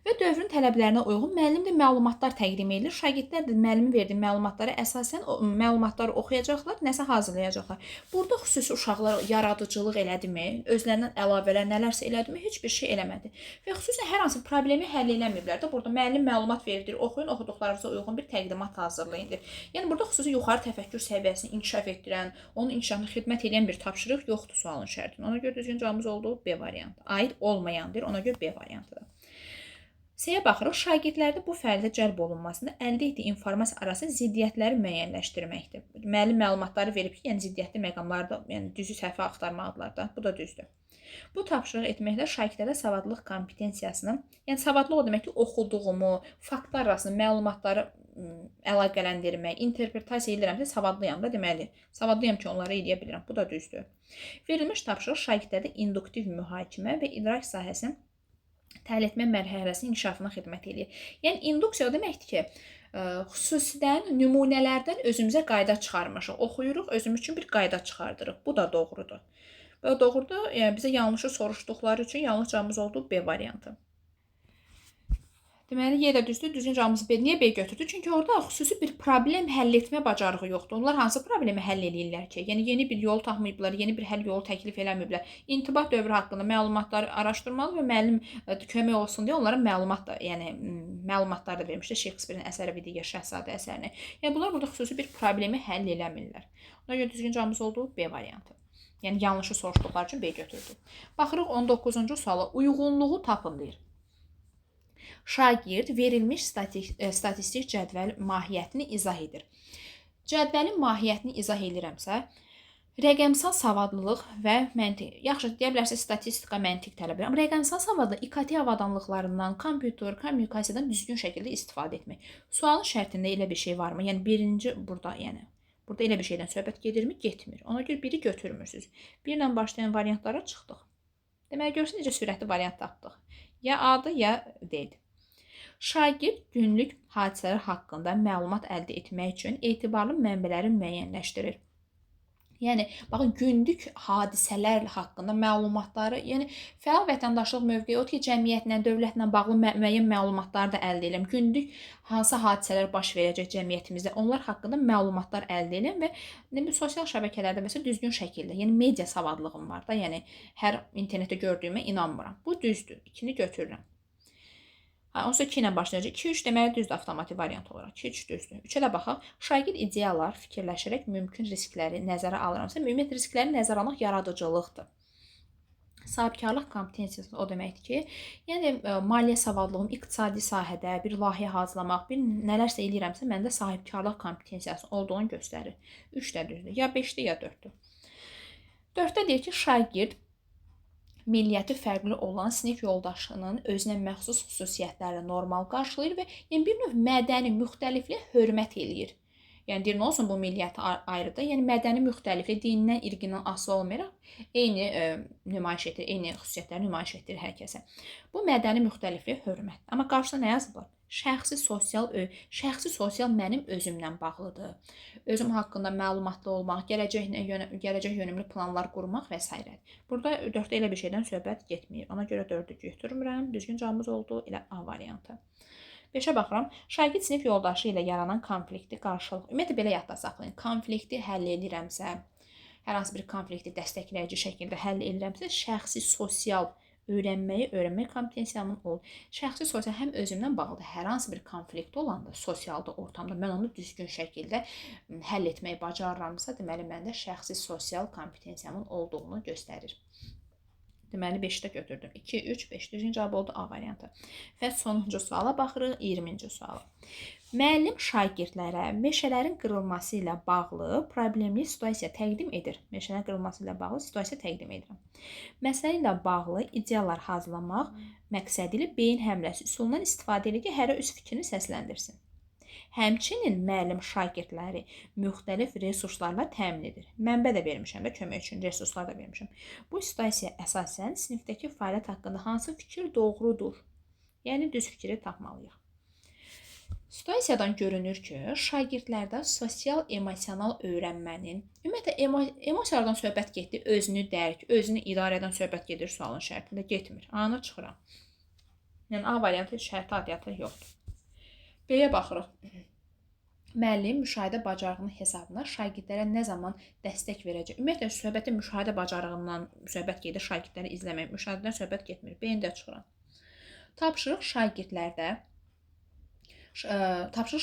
Və dövrün tələblərinə uyğun müəllim də məlumatlar təqdim edir. Şagirdlər də müəllimin verdiyi məlumatlara əsasən məlumatları oxuyacaqlar, nəsə hazırlayacaqlar. Burada xüsusi uşaqlar yaradıcılıq elədimi, özlərindən əlavələr nələrsə elədimi, heç bir şey eləmədi. Və xüsusən hər hansı problemi həll eləməyiblər də. Burada müəllim məlumat verir, oxuyun, oxuduqlarınıza uyğun bir təqdimat hazırlayın. Yəni burada xüsusi yuxarı təfəkkür səviyyəsini inkişaf etdirən, onun inkişafına xidmət edən bir tapşırıq yoxdur sualın şərtində. Ona görə düzgün cavabımız oldu B variantı. Aid olmayandır, ona görə B variantıdır. C-yə baxırıq, şagirdlərdə bu fəaliyyətə cəlb olunmasında əldə etdiyi informasiya arasında ziddiyyətləri müəyyənləşdirməkdir. Müəllim məlumatları verib ki, yəni ziddiyyətli məqamlarda, yəni düzü səhvi axtarmalıdırlar da. Bu da düzdür. Bu tapşırıq etməklə şagirdlərdə savadlılıq kompetensiyasını, yəni savadlılıq o demək ki, oxuduğumu, faktlar arasında məlumatları əlaqələndirmək, interpretasiya edirəmsə savadlıyam da deməli. Savadlıyam ki, onları eləyə bilirəm. Bu da düzdür. Verilmiş tapşırıq şagirdlərdə induktiv mühakimə və idrak sahəsinin təhlil etmə mərhələsinin inkişafına xidmət edir. Yəni induksiya o deməkdir ki, xüsusidən nümunələrdən özümüzə qayda çıxarmışıq. Oxuyuruq, özümüz üçün bir qayda çıxardırıq. Bu da doğrudur. Bu doğrudur. Yəni bizə yanlışı soruşduqları üçün yanlış cavabımız oldu B variantı. Deməli, Y də düzdür, düzgün cavabımız B. Niyə B götürdü? Çünki orada xüsusi bir problem həll etmə bacarığı yoxdur. Onlar hansı problemi həll edirlər ki? Yəni, yeni bir yol tapmayıblar, yeni bir həll yolu təklif eləməyiblər. İntibah dövrü haqqında məlumatları araşdırmalı və müəllim kömək olsun deyə onlara məlumatlar da vermişdir. Shakespeare-in əsəri və digər Şahzadə əsərini. Yəni, bunlar burada xüsusi bir problemi həll eləmirlər. Ona görə düzgün cavabımız oldu B variantı. Yəni, yanlışı soruşduqları üçün B götürdü. Baxırıq 19-cu suala. Uyğunluğu tapın deyir. Şagird verilmiş statistik cədvəl mahiyyətini izah edir. Cədvəlin mahiyyətini izah edirəmsə, rəqəmsal savadlılıq və məntiq. Yaxşı, deyə bilərsiniz, statistika, məntiq tələb edir. Amma rəqəmsal savadlılıq İKT avadanlıqlarından, kompüter, kommunikasiyadan düzgün şəkildə istifadə etmək. Sualın şərtində elə bir şey varmı? Yəni, birinci burada elə bir şeydən söhbət gedirmi? Getmir. Ona görə biri götürmürsünüz. Birlə başlayan variantlara çıxdıq. Deməli, görürsünüz necə sürətli variant tapdıq. Ya A-dır, ya D-dir. Şagird günlük hadisələr haqqında məlumat əldə etmək üçün etibarlı mənbələri müəyyənləşdirir. Yəni, baxın, gündük hadisələr haqqında məlumatları, yəni fəal vətəndaşlıq mövqeyi odur ki, cəmiyyətlə, dövlətlə bağlı müəyyən məlumatları da əldə edirəm. Gündük hansı hadisələr baş verəcək cəmiyyətimizdə, onlar haqqında məlumatlar əldə edirəm və sosial şəbəkələrdə məsələn düzgün şəkildə, yəni media savadlığım var da, yəni hər internetdə gördüyümə inanmıram. Bu düzdür. 2-ni götürürəm. Onsuz 2 ilə başlayacaq. 2-3 deməli düzdür avtomatik variant olaraq. 2-3 düzdür. 3-ə də baxaq. Şagird ideyalar fikirləşərək mümkün riskləri nəzərə alıramsa, ümumiyyətlə riskləri nəzərə almaq yaradıcılıqdır. Sahibkarlıq kompetensiyası o deməkdir ki, yəni maliyyə savadlığım iqtisadi sahədə bir layihə hazırlamaq, bir nələrsə eləyirəmsə, məndə sahibkarlıq kompetensiyası olduğunu göstərir. 3 də düzdür. Ya 5-dir, ya 4-dür. 4-də deyir ki, şagird milliyyəti fərqli olan sinif yoldaşının özünə məxsus xüsusiyyətləri normal qarşılayır və yəni bir növ mədəni müxtəlifliyə hörmət eləyir. Yəni deyir, nə olsun bu milliyyət ayrıdır. Yəni mədəni müxtəliflik dinindən, irqindən asılı olmayaraq eyni nümayiş etdirir, eyni xüsusiyyətləri nümayiş etdirir hər kəsə. Bu mədəni müxtəlifliyə hörmət. Amma qarşısında nə yazıblar? Şəxsi sosial mənim özümlə bağlıdır. Özüm haqqında məlumatlı olmaq, gələcək yönümlü planlar qurmaq və s. Burada 4-də elə bir şeydən söhbət getmir. Ona görə 4-ü götürmürəm. Düzgün cavabımız oldu elə A variantı. 5-ə baxıram. Şagird sinif yoldaşı ilə yaranan konflikti qarşılıq. Ümumiyyətlə belə yadda saxlayın. Konflikti həll edirəmsə, hər hansı bir konflikti dəstəkləyici şəkildə həll edirəmsə, şəxsi sosial öyrənmək kompetensiyamın olur. Şəxsi sosial həm özümdən bağlıdır. Hər hansı bir konflikt olanda sosialda ortamda mən onu düzgün şəkildə həll etməyi bacarıramsa, deməli məndə şəxsi sosial kompetensiyamın olduğunu göstərir. Deməli 5-də götürdüm. 2, 3, 5. Düzgün cavab oldu A variantı. Və sonuncu suala baxırıq. 20-ci suala. Müəllim şagirdlərə meşələrin qırılması ilə bağlı problemli situasiya təqdim edir. Meşələrin qırılması ilə bağlı situasiya təqdim edirəm. Məsələ ilə bağlı ideyalar hazırlamaq məqsədi ilə beyin həmləsi üsulundan istifadə edir ki, hərə öz fikrini səsləndirsin. Həmçinin müəllim şagirdləri müxtəlif resurslarla təmin edir. Mənbə də vermişəm və kömək üçün resurslar da vermişəm. Bu situasiya əsasən sinifdəki fəaliyyət haqqında hansı fikir doğrudur? Yəni düz fikri tapmalıyıq. Situasiyadan görünür ki, şagirdlərdə sosial-emosional öyrənmənin, ümumiyyətlə emosiyalardan söhbət getdi, özünü dərk, özünü idarə edən söhbət gedir sualın şərtində, getmir. A-nı çıxıram. Yəni A variantı şərti adiyyatı yoxdur. B-yə baxırıq. Müəllim müşahidə bacarığının hesabına şagirdlərə nə zaman dəstək verəcək? Ümumiyyətlə söhbəti müşahidə bacarığından söhbət gedir, şagirdləri izləmək, müşahidədən söhbət getmir. B-ndə çıxıram. Tapşırıq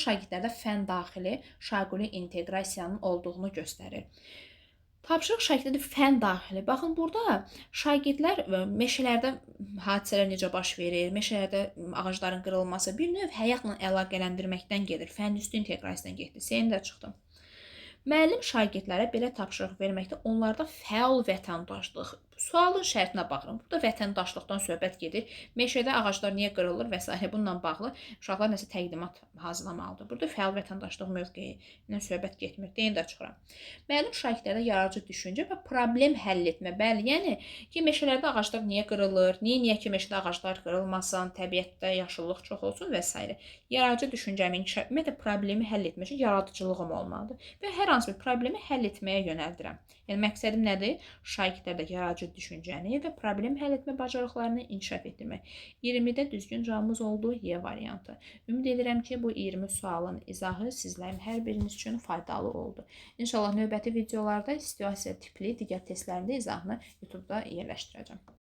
şagirdlərdə fən daxili şaquli inteqrasiyanın olduğunu göstərir. Tapşırıq şagirdlərdə fən daxili. Baxın, burada şagirdlər meşələrdə hadisələr necə baş verir, meşələrdə ağacların qırılması bir növ həyatla əlaqələndirməkdən gedir. Fən üstü inteqrasiyadan getdi. C-ndə çıxdım. Müəllim şagirdlərə belə tapşırıq verməkdə onlarda fəal vətəndaşlıq. Sualın şərtinə baxıram. Burada vətəndaşlıqdan söhbət gedir. Meşədə ağaclar niyə qırılır və s. bununla bağlı uşaqlar nəsə təqdimat hazırlamalıdır. Burada fəal vətəndaşlıq mövqeyi ilə söhbət getmir. Deyin də çıxıram. Müəllim şagirdlərdə yaradıcı düşüncə və problem həll etmə. Bəli, yəni ki, meşələrdə ağaclar niyə qırılır? Niyə ki, meşədə ağaclar qırılmasın, təbiətdə yaşıllıq çox olsun və s. Yaradıcı düşüncəmi inkişaf, ümumiyyətlə problemi həll etmək üçün yaradıcılığım olmalıdır və hər hansı bir problemi həll etməyə yönəldirəm. Yəni məqsədim nədir? Şagirdlərdə yaradıcı düşüncəni və problem həll etmə bacarıqlarını inkişaf etdirmək. 20-də düzgün cavabımız oldu Y variantı. Ümid edirəm ki, bu 20 sualın izahı sizlərin hər biriniz üçün faydalı oldu. İnşallah növbəti videolarda situasiya tipli digər testlərində izahını YouTube-da yerləşdirəcəm.